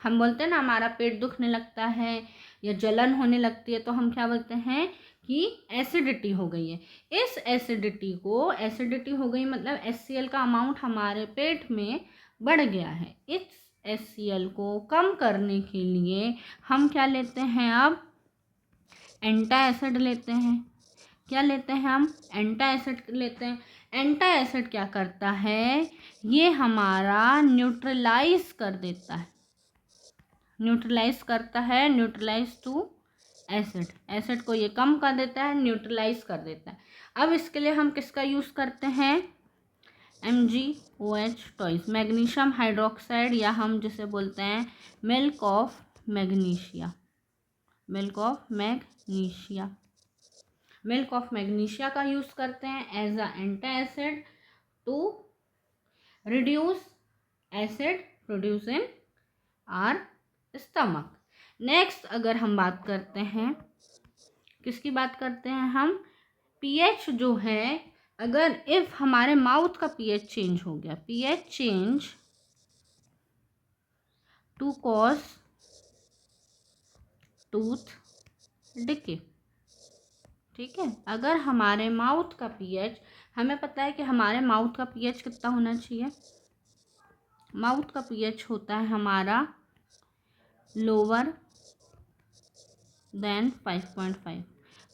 हम बोलते हैं ना हमारा पेट दुखने लगता है या जलन होने लगती है, तो हम क्या बोलते हैं कि एसिडिटी हो गई है। इस एसिडिटी को, एसिडिटी हो गई मतलब HCl का अमाउंट हमारे पेट में बढ़ गया है। इस HCl को कम करने के लिए हम क्या लेते हैं, अब एंटा एसिड लेते हैं। क्या लेते हैं हम? एंटा एसिड लेते हैं। एंटा एसिड क्या करता है? ये हमारा न्यूट्रलाइज कर देता है, न्यूट्रलाइज करता है, न्यूट्रलाइज टू एसिड, एसिड को ये कम कर देता है, न्यूट्रलाइज कर देता है। अब इसके लिए हम किसका यूज़ करते हैं? MgOH टॉइस, मैग्नीशियम हाइड्रोक्साइड, या हम जिसे बोलते हैं milk of magnesia, milk of magnesia, milk of magnesia का यूज़ करते हैं as a antacid to reduce acid produce in our stomach. Next अगर हम बात करते हैं, किसकी बात करते हैं हम? पीएच जो है, अगर इफ हमारे माउथ का पीएच चेंज हो गया, pH change to cause tooth decay, ठीक है। अगर हमारे माउथ का पीएच, हमें पता है कि हमारे माउथ का पीएच कितना होना चाहिए? माउथ का पीएच होता है हमारा लोअर देन 5.5,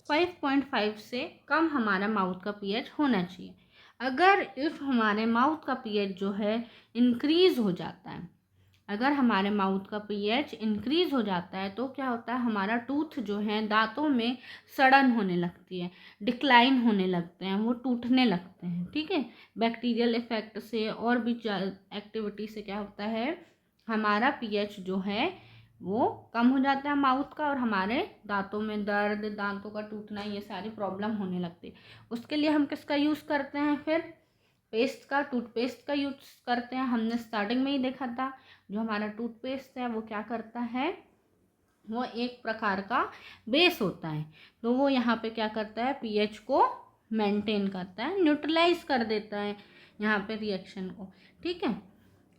5.5 से कम हमारा माउथ का पीएच होना चाहिए। अगर इफ़ हमारे माउथ का पीएच जो है इंक्रीज़ हो जाता है, अगर हमारे माउथ का पीएच इंक्रीज़ हो जाता है तो क्या होता है? हमारा टूथ जो है, दांतों में सड़न होने लगती है, डिक्लाइन होने लगते हैं, वो टूटने लगते हैं, ठीक है। बैक्टीरियल इफेक्ट से और भी एक्टिविटी से क्या होता है? हमारा पीएच जो है वो कम हो जाता है माउथ का, और हमारे दांतों में दर्द, दांतों का टूटना, ये सारी प्रॉब्लम होने लगती है। उसके लिए हम किसका यूज़ करते हैं फिर? पेस्ट का, टूथपेस्ट का यूज़ करते हैं। हमने स्टार्टिंग में ही देखा था, जो हमारा टूथपेस्ट है वो क्या करता है? वो एक प्रकार का बेस होता है, तो वो यहाँ पे क्या करता है? पीएच को मेंटेन करता है, न्यूट्रलाइज कर देता है यहाँ पे रिएक्शन को, ठीक है।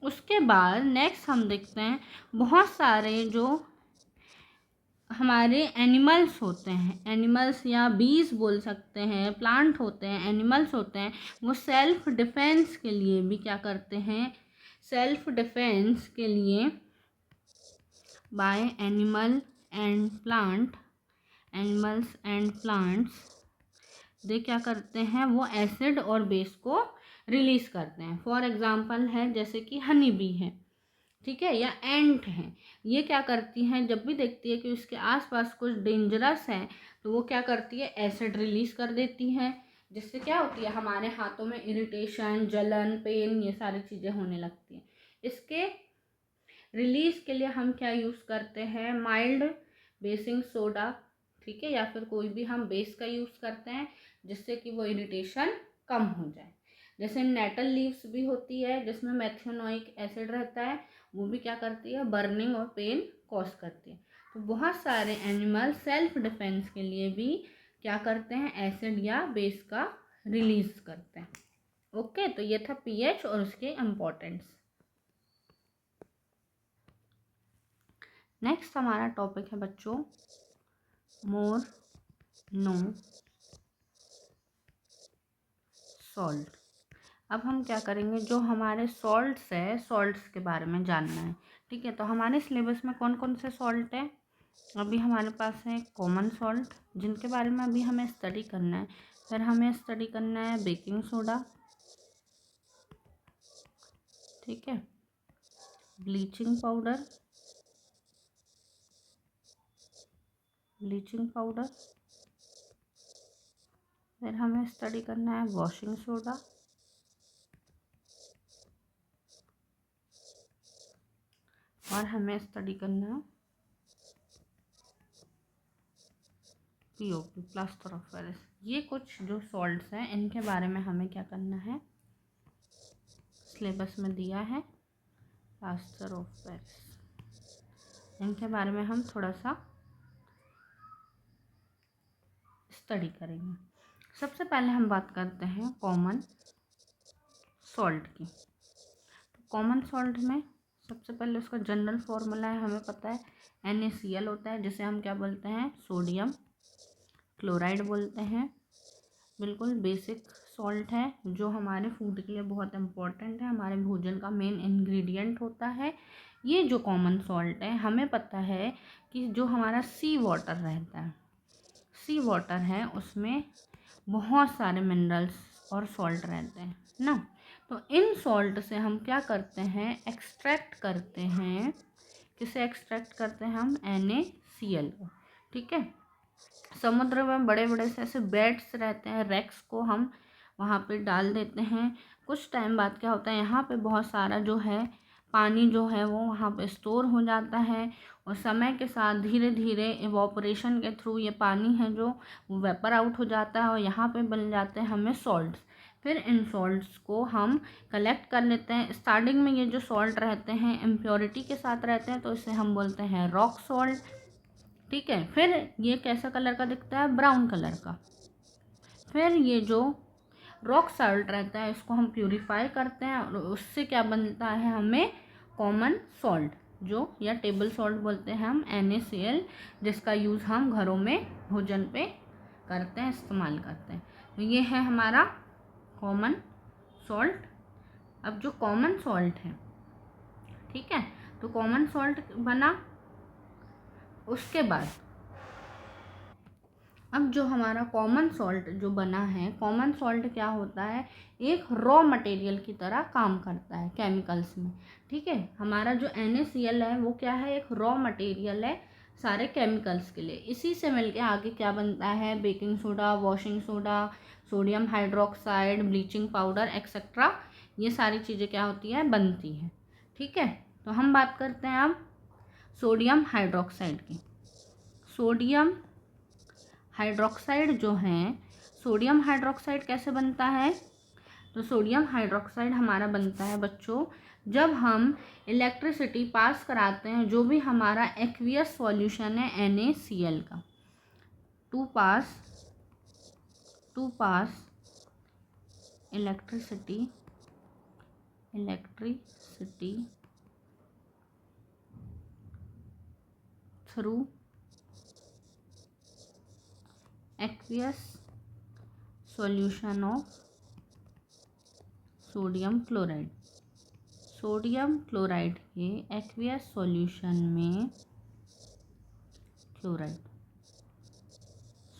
उसके बाद नेक्स्ट हम देखते हैं, बहुत सारे जो हमारे एनिमल्स होते हैं, एनिमल्स या बीज बोल सकते हैं, प्लांट होते हैं, एनिमल्स होते हैं, वो सेल्फ डिफेंस के लिए भी क्या करते हैं? सेल्फ डिफेंस के लिए by animal and plant, animals and plants, they क्या करते हैं? वो एसिड और बेस को रिलीज करते हैं। फॉर एग्जांपल है जैसे कि हनी बी है, ठीक है, या एंट है। ये क्या करती हैं? जब भी देखती है कि उसके आसपास कुछ डेंजरस है तो वो क्या करती है? एसिड रिलीज कर देती है, जिससे क्या होती है? हमारे हाथों में इरिटेशन, जलन, पेन, ये सारी चीज़ें होने लगती हैं। इसके रिलीज के लिए हम क्या यूज़ करते हैं? माइल्ड बेसिंग सोडा, ठीक है, या फिर कोई भी हम बेस का यूज़ करते हैं जिससे कि वो इरिटेशन कम हो जाए। जैसे नेटल लीव्स भी होती है जिसमें मेथियोनिक एसिड रहता है, वो भी क्या करती है? बर्निंग और पेन कॉज करती है। तो बहुत सारे एनिमल सेल्फ डिफेंस के लिए भी क्या करते हैं? एसिड या बेस का रिलीज करते हैं। ओके, तो ये था पीएच और उसके इम्पोर्टेंस। नेक्स्ट हमारा टॉपिक है बच्चों मोर नो सॉल्ट। अब हम क्या करेंगे? जो हमारे सॉल्ट्स है, सॉल्ट्स के बारे में जानना है, ठीक है। तो हमारे सिलेबस में कौन कौन से सॉल्ट है? अभी हमारे पास है कॉमन सॉल्ट, जिनके बारे में अभी हमें स्टडी करना है। फिर हमें स्टडी करना है बेकिंग सोडा, ठीक है, ब्लीचिंग पाउडर, ब्लीचिंग पाउडर, फिर हमें स्टडी करना है वॉशिंग सोडा, और हमें स्टडी करना है पीओपी, प्लास्टर ऑफ पेरिस। ये कुछ जो सॉल्ट्स हैं इनके बारे में हमें क्या करना है? सिलेबस में दिया है प्लास्टर ऑफ पेरिस, इनके बारे में हम थोड़ा सा स्टडी करेंगे। सबसे पहले हम बात करते हैं कॉमन सॉल्ट की। कॉमन सॉल्ट में सबसे पहले उसका जनरल फॉर्मूला है, हमें पता है NaCl होता है, जिसे हम क्या बोलते हैं? सोडियम क्लोराइड बोलते हैं। बिल्कुल बेसिक सॉल्ट है जो हमारे फूड के लिए बहुत इम्पोर्टेंट है, हमारे भोजन का मेन इंग्रेडिएंट होता है। ये जो कॉमन सॉल्ट है, हमें पता है कि जो हमारा सी वाटर रहता है, सी वाटर है, उसमें बहुत सारे मिनरल्स और सॉल्ट रहते हैं ना। तो इन सॉल्ट से हम क्या करते हैं, एक्सट्रैक्ट करते हैं। किसे एक्सट्रैक्ट करते हैं हम, NaCl को। ठीक है, समुद्र में बड़े बड़े से ऐसे बेड्स रहते हैं, रैक्स को हम वहाँ पे डाल देते हैं। कुछ टाइम बाद क्या होता है, यहाँ पे बहुत सारा जो है पानी जो है वो वहाँ पे स्टोर हो जाता है, और समय के साथ धीरे धीरे इवोपरेशन के थ्रू ये पानी है जो वो वेपर आउट हो जाता है, और यहाँ पे बन जाते हैं हमें सॉल्ट्स। फिर इन सॉल्ट्स को हम कलेक्ट कर लेते हैं। स्टार्टिंग में ये जो सॉल्ट रहते हैं इम्प्योरिटी के साथ रहते हैं, तो इसे हम बोलते हैं रॉक सॉल्ट। ठीक है, फिर ये कैसा कलर का दिखता है, ब्राउन कलर का। फिर ये जो रॉक सॉल्ट रहता है इसको हम प्यूरिफाई करते हैं, और उससे क्या बनता है, हमें कॉमन सॉल्ट जो या टेबल सॉल्ट बोलते हैं हम, NaCl, जिसका यूज़ हम घरों में भोजन पे करते हैं, इस्तेमाल करते हैं। तो ये है हमारा कॉमन सॉल्ट। अब जो कॉमन सॉल्ट है, ठीक है, तो कॉमन सॉल्ट बना, उसके बाद अब जो हमारा कॉमन सॉल्ट जो बना है, कॉमन सॉल्ट क्या होता है, एक रॉ मटेरियल की तरह काम करता है केमिकल्स में। ठीक है, हमारा जो NaCl है वो क्या है, एक रॉ मटेरियल है सारे केमिकल्स के लिए। इसी से मिलके आगे क्या बनता है, baking soda, washing soda, sodium hydroxide, bleaching powder etcetera, ये सारी चीज़ें क्या होती है, बनती हैं। ठीक है, तो हम बात करते हैं अब सोडियम हाइड्रोक्साइड की। सोडियम हाइड्रोक्साइड जो है, सोडियम हाइड्रोक्साइड कैसे बनता है, तो सोडियम हाइड्रोक्साइड हमारा बनता है बच्चों जब हम इलेक्ट्रिसिटी पास कराते हैं, जो भी हमारा एक्वियस सॉल्यूशन है NaCl का, to pass electricity through aqueous solution of sodium chloride. Sodium chloride के एक्वियस सॉल्यूशन में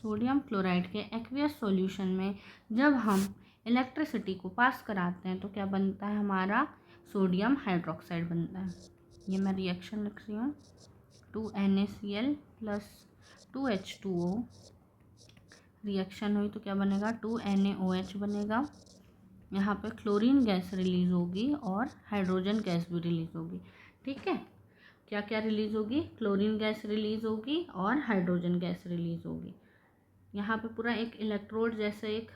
सोडियम क्लोराइड के एक्वियस सॉल्यूशन में जब हम इलेक्ट्रिसिटी को पास कराते हैं तो क्या बनता है, हमारा सोडियम हाइड्रोक्साइड बनता है। ये मैं रिएक्शन लिख रही हूँ, 2NaCl प्लस 2H2O, रिएक्शन हुई तो क्या बनेगा, 2NaOH बनेगा। यहाँ पे क्लोरीन गैस रिलीज़ होगी और हाइड्रोजन गैस भी रिलीज़ होगी। ठीक है, क्या क्या रिलीज़ होगी, क्लोरीन गैस रिलीज़ होगी और हाइड्रोजन गैस रिलीज़ होगी। यहाँ पे पूरा एक इलेक्ट्रोड जैसे एक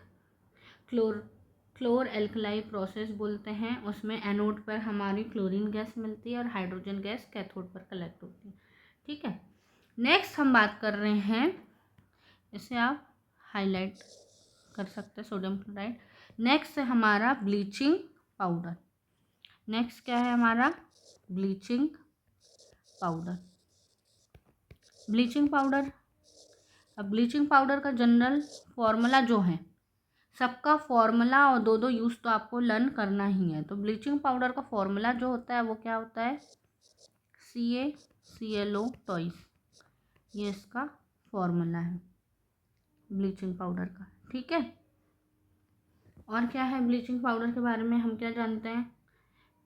क्लोर एल्कलाई प्रोसेस बोलते हैं, उसमें एनोड पर हमारी क्लोरीन गैस मिलती है और हाइड्रोजन गैस कैथोड पर कलेक्ट होती है। ठीक है, नेक्स्ट हम बात कर रहे हैं, इसे आप हाईलाइट कर सकते हैं, सोडियम क्लोराइड। नेक्स्ट है हमारा ब्लीचिंग पाउडर। नेक्स्ट क्या है हमारा, ब्लीचिंग पाउडर। ब्लीचिंग पाउडर, अब ब्लीचिंग पाउडर का जनरल फॉर्मूला जो है, सबका फॉर्मूला और दो दो यूज़ तो आपको लर्न करना ही है। तो ब्लीचिंग पाउडर का फॉर्मूला जो होता है वो क्या होता है, CaClO टॉइस, ये इसका फॉर्मूला है ब्लीचिंग पाउडर का। ठीक है, और क्या है ब्लीचिंग पाउडर के बारे में हम क्या जानते हैं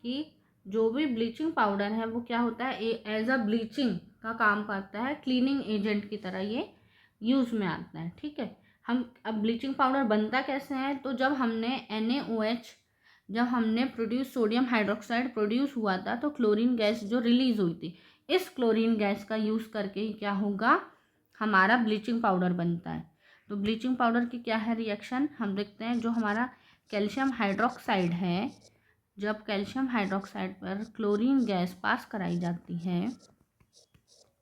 कि जो भी ब्लीचिंग पाउडर है वो क्या होता है, एज अ ब्लीचिंग का काम करता है, क्लीनिंग एजेंट की तरह ये यूज़ में आता है। ठीक है, हम अब ब्लीचिंग पाउडर बनता कैसे है, तो जब हमने प्रोड्यूस सोडियम हाइड्रोक्साइड प्रोड्यूस हुआ था तो क्लोरीन गैस जो रिलीज़ हुई थी, इस क्लोरीन गैस का यूज़ करके ही क्या होगा, हमारा ब्लीचिंग पाउडर बनता है। तो ब्लीचिंग पाउडर की क्या है रिएक्शन, हम देखते हैं। जो हमारा कैल्शियम हाइड्रोक्साइड है, जब कैल्शियम हाइड्रोक्साइड पर क्लोरीन गैस पास कराई जाती है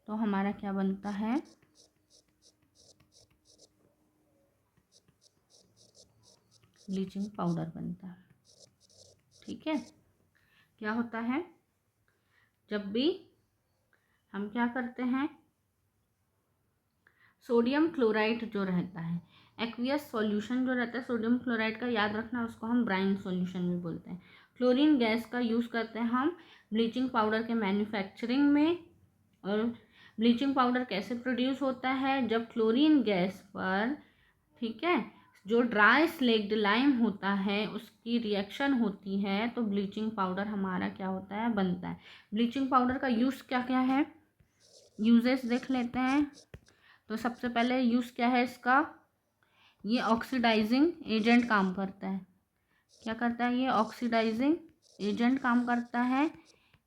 तो हमारा क्या बनता है, ब्लीचिंग पाउडर बनता है। ठीक है, क्या होता है, जब भी हम क्या करते हैं, सोडियम क्लोराइड जो रहता है, एक्वियस सॉल्यूशन जो रहता है सोडियम क्लोराइड का, याद रखना उसको हम ब्राइन सॉल्यूशन भी बोलते हैं। क्लोरीन गैस का यूज़ करते हैं हम ब्लीचिंग पाउडर के मैन्युफैक्चरिंग में। और ब्लीचिंग पाउडर कैसे प्रोड्यूस होता है, जब क्लोरीन गैस पर, ठीक है, जो ड्राई स्लेक्ड लाइम होता है उसकी रिएक्शन होती है तो ब्लीचिंग पाउडर हमारा क्या होता है, बनता है। ब्लीचिंग पाउडर का यूज़ क्या क्या है, यूजेस देख लेते हैं। तो सबसे पहले यूज़ क्या है इसका, ये ऑक्सीडाइजिंग एजेंट काम करता है। क्या करता है, ये ऑक्सीडाइजिंग एजेंट काम करता है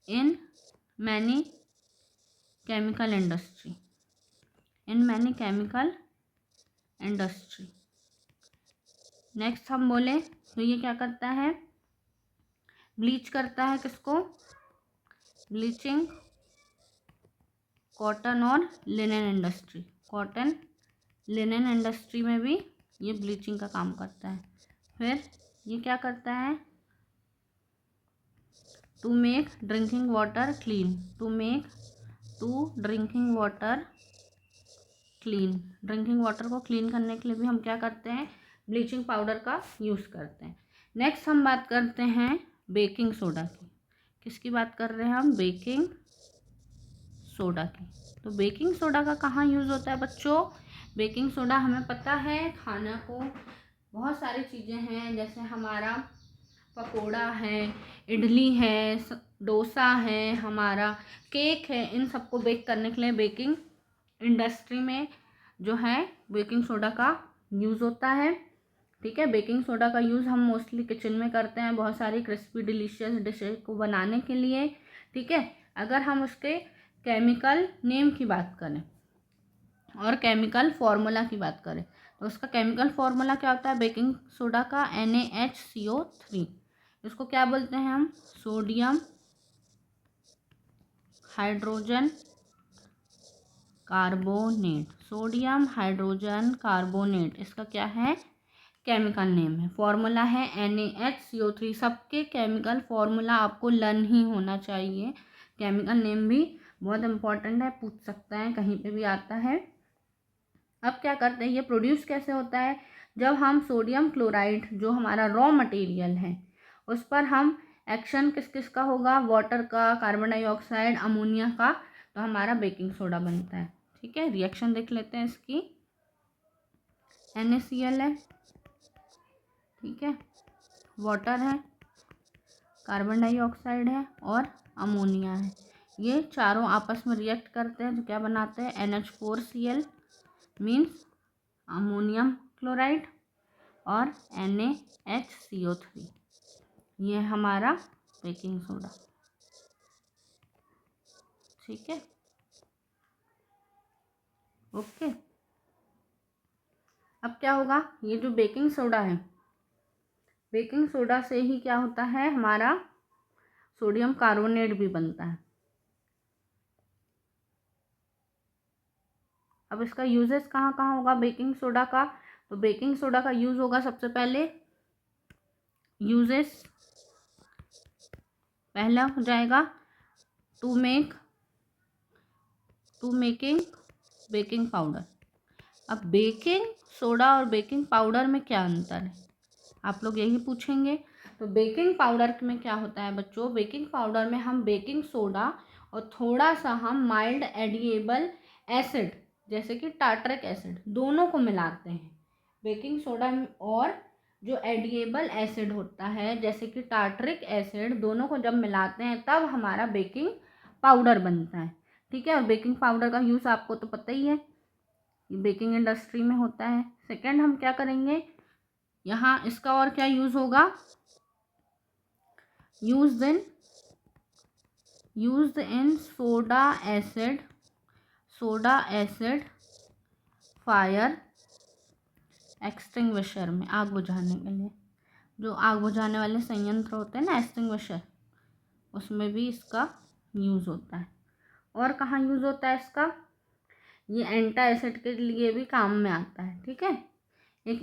in many chemical industry, in many chemical industry. Next हम बोले तो ये क्या करता है, ब्लीच करता है किसको, ब्लीचिंग कॉटन और linen industry, cotton linen industry में भी ये ब्लीचिंग का काम करता है। फिर ये क्या करता है, to make drinking water clean, to drinking water clean, drinking water को क्लीन करने के लिए भी हम क्या करते हैं, ब्लीचिंग पाउडर का यूज़ करते हैं। नेक्स्ट हम बात करते हैं बेकिंग सोडा की। किसकी बात कर रहे हैं हम, बेकिंग सोडा की। तो बेकिंग सोडा का कहाँ यूज़ होता है बच्चों, बेकिंग सोडा हमें पता है खाना को बहुत सारी चीज़ें हैं, जैसे हमारा पकोड़ा है, इडली है, डोसा है, हमारा केक है, इन सबको बेक करने के लिए बेकिंग इंडस्ट्री में जो है बेकिंग सोडा का यूज़ होता है। ठीक है, बेकिंग सोडा का यूज़ हम मोस्टली किचन में करते हैं बहुत सारी क्रिस्पी डिलीशियस डिशेज को बनाने के लिए। ठीक है, अगर हम उसके केमिकल नेम की बात करें और केमिकल फार्मूला की बात करें तो उसका केमिकल फार्मूला क्या होता है, बेकिंग सोडा का NaHCO3, इसको क्या बोलते हैं हम, sodium hydrogen carbonate, sodium hydrogen carbonate इसका क्या है, केमिकल नेम है। फॉर्मूला है NaHCO3। सबके केमिकल फॉर्मूला आपको लर्न ही होना चाहिए, केमिकल नेम भी बहुत इंपॉर्टेंट है, पूछ सकता है कहीं पे भी आता है। अब क्या करते हैं, ये प्रोड्यूस कैसे होता है, जब हम सोडियम क्लोराइड जो हमारा रॉ मटेरियल है उस पर हम एक्शन किस किस का होगा, वाटर का, कार्बन डाइऑक्साइड, अमोनिया का, तो हमारा बेकिंग सोडा बनता है। ठीक है, रिएक्शन देख लेते हैं इसकी, NaCl है, ठीक है, वाटर है, कार्बन डाइऑक्साइड है और अमोनिया है। ये चारों आपस में रिएक्ट करते हैं तो क्या बनाते हैं, NH4Cl मीन्स अमोनियम क्लोराइड और NaHCO3, ये हमारा बेकिंग सोडा। ठीक है, ओके। अब क्या होगा, ये जो बेकिंग सोडा है, बेकिंग सोडा से ही क्या होता है, हमारा सोडियम कार्बोनेट भी बनता है। अब इसका यूजेस कहाँ कहाँ होगा बेकिंग सोडा का, तो बेकिंग सोडा का यूज़ होगा सबसे पहले, यूजेस पहला हो जाएगा टू मेकिंग बेकिंग पाउडर। अब बेकिंग सोडा और बेकिंग पाउडर में क्या अंतर है, आप लोग यही पूछेंगे। तो बेकिंग पाउडर में क्या होता है बच्चों, बेकिंग पाउडर में हम बेकिंग सोडा और थोड़ा सा हम माइल्ड एडिएबल एसिड जैसे कि टार्टरिक एसिड दोनों को मिलाते हैं। बेकिंग सोडा और जो एडिएबल एसिड होता है जैसे कि टार्टरिक एसिड, दोनों को जब मिलाते हैं तब हमारा बेकिंग पाउडर बनता है। ठीक है, और बेकिंग पाउडर का यूज़ आपको तो पता ही है, बेकिंग इंडस्ट्री में होता है। सेकेंड हम क्या करेंगे, यहाँ इसका और क्या यूज़ होगा, used in soda acid fire extinguisher में, आग बुझाने के लिए, जो आग बुझाने वाले संयंत्र होते हैं ना एक्सटिंग्विशर, उसमें भी इसका यूज़ होता है। और कहाँ यूज़ होता है इसका, ये एंटा एसिड के लिए भी काम में आता है। ठीक है, एक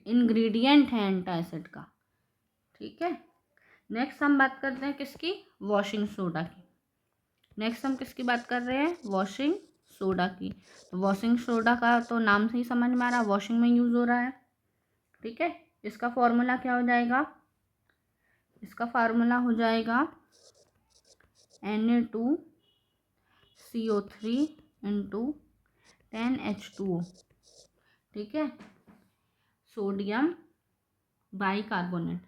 इंग्रेडिएंट है एंटा एसिड का। ठीक है, नेक्स्ट हम बात करते हैं किसकी, वॉशिंग सोडा की। नेक्स्ट हम किसकी बात कर रहे हैं, वॉशिंग सोडा की। तो वॉशिंग सोडा का तो नाम से ही समझ में आ रहा है, वॉशिंग में यूज़ हो रहा है। ठीक है, इसका फॉर्मूला क्या हो जाएगा, इसका फार्मूला हो जाएगा Na2CO3 × 10H2O। ठीक है, सोडियम बाइकार्बोनेट,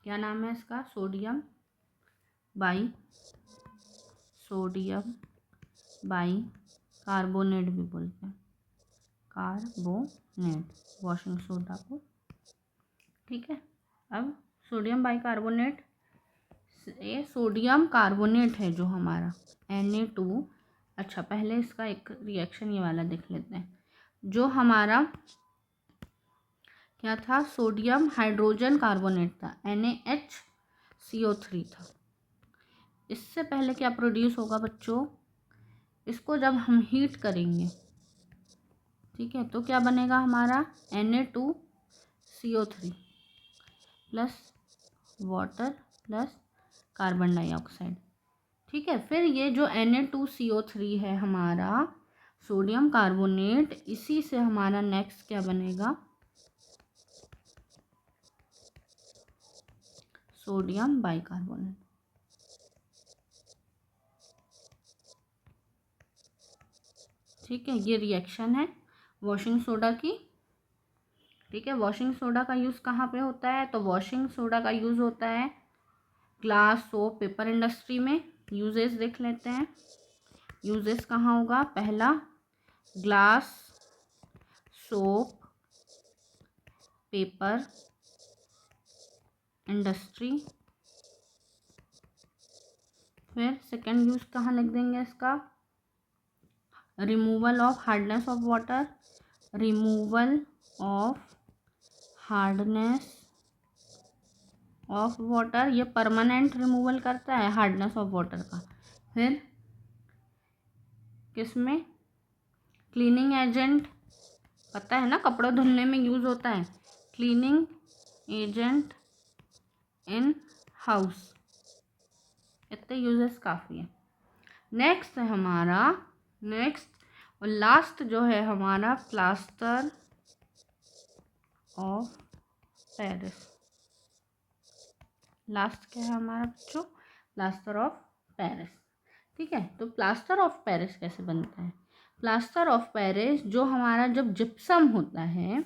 क्या नाम है इसका? सोडियम बाइकार्बोनेट भी बोलते हैं, कार्बोनेट, वॉशिंग सोडा को। ठीक है, अब सोडियम बाइकार्बोनेट, ये सोडियम कार्बोनेट है जो हमारा Na2। अच्छा, पहले इसका एक रिएक्शन ये वाला देख लेते हैं। जो हमारा क्या था? सोडियम हाइड्रोजन कार्बोनेट था, NaHCO3 था। इससे पहले क्या प्रोड्यूस होगा बच्चों? इसको जब हम हीट करेंगे, ठीक है, तो क्या बनेगा हमारा? Na2CO3 plus water plus carbon dioxide. ठीक है, फिर ये जो Na2CO3 है हमारा सोडियम कार्बोनेट, इसी से हमारा नेक्स्ट क्या बनेगा? Sodium bicarbonate. ठीक है, ये रिएक्शन है वॉशिंग सोडा की। ठीक है, वॉशिंग सोडा का यूज़ कहाँ पे होता है? तो वॉशिंग सोडा का यूज़ होता है ग्लास, सोप, पेपर इंडस्ट्री में। यूजेस देख लेते हैं। यूजेस कहाँ होगा? पहला ग्लास, सोप, पेपर इंडस्ट्री। फिर सेकंड यूज कहाँ लिख देंगे इसका? Removal of hardness of water, removal of hardness of water, ये परमानेंट रिमूवल करता है हार्डनेस ऑफ वाटर का। फिर किसमें? क्लीनिंग एजेंट, पता है ना, कपड़े धुलने में यूज़ होता है। Cleaning agent in house. इतने यूजेस काफ़ी है। नेक्स्ट है हमारा, नेक्स्ट और लास्ट जो है हमारा, प्लास्टर ऑफ पेरिस। लास्ट क्या है हमारा बच्चों? Plaster of Paris. ठीक है, तो प्लास्टर ऑफ पेरिस कैसे बनता है? प्लास्टर ऑफ पेरिस जो हमारा, जब जिप्सम होता है,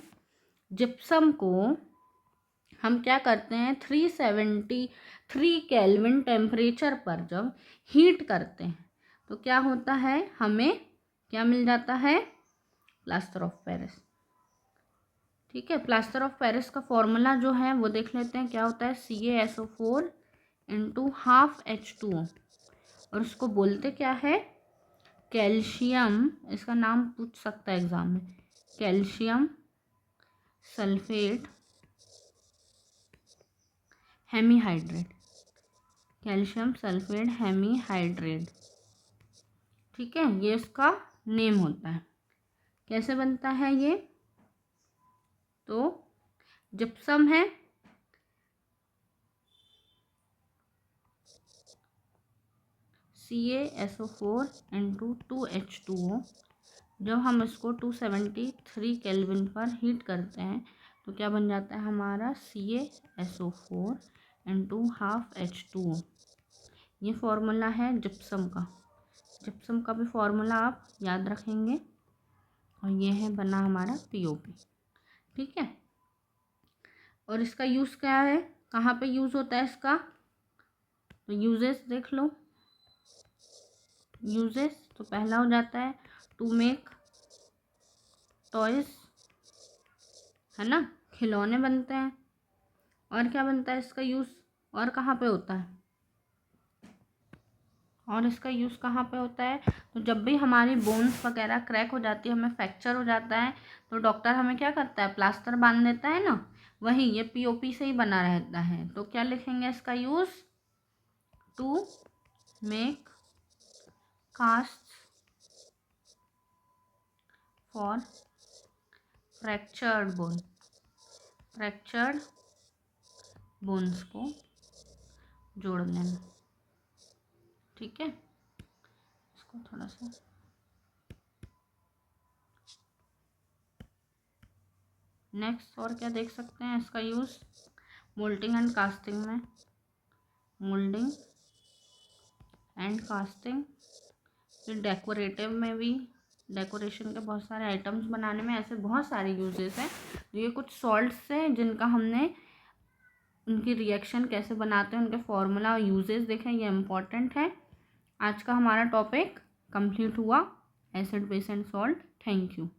जिप्सम को हम क्या करते हैं? 373 केल्विन टेम्परेचर पर जब हीट करते हैं तो क्या होता है? हमें क्या मिल जाता है? Plaster of Paris. ठीक है, प्लास्टर ऑफ पेरिस का फॉर्मूला जो है वो देख लेते हैं। क्या होता है? CaSO4 × ½ H2O, और उसको बोलते क्या है? कैल्शियम। इसका नाम पूछ सकता है एग्जाम में, calcium sulphate hemihydrate, calcium sulphate hemihydrate. ठीक है, ये इसका नेम होता है। कैसे बनता है ये? तो जिप्सम है, CaSO4 × 2H2O। जब हम इसको 273 केल्विन पर हीट करते हैं तो क्या बन जाता है हमारा? CaSO4 × ½ H2O। ये फॉर्मूला है जिप्सम का। जिप्सम का भी फॉर्मूला आप याद रखेंगे। और ये है बना हमारा POP। ठीक है, और इसका यूज़ क्या है? कहाँ पे यूज़ होता है इसका? तो यूजेस देख लो। यूजेस तो पहला हो जाता है टू मेक टॉयज, है ना, खिलौने बनते हैं। और क्या बनता है इसका यूज़? और कहाँ पे होता है? और इसका यूज़ कहाँ पे होता है? तो जब भी हमारी बोन्स वगैरह क्रैक हो जाती है, हमें फ्रैक्चर हो जाता है, तो डॉक्टर हमें क्या करता है? प्लास्टर बांध देता है ना। वही ये POP से ही बना रहता है। तो क्या लिखेंगे इसका use? To make cast for fractured bone, fractured bones को जोड़ने में। ठीक है, इसको थोड़ा सा नेक्स्ट और क्या देख सकते हैं इसका यूज़? मोल्डिंग एंड कास्टिंग में, मोल्डिंग एंड कास्टिंग। फिर डेकोरेटिव में भी डेकोरेशन के बहुत सारे आइटम्स बनाने में, ऐसे बहुत सारे यूजेस हैं। ये कुछ सॉल्ट्स हैं जिनका हमने उनकी रिएक्शन कैसे बनाते हैं, उनके फॉर्मूला और यूजेस देखें, ये इम्पॉर्टेंट है। आज का हमारा टॉपिक कंप्लीट हुआ, acid base and salt. Thank you.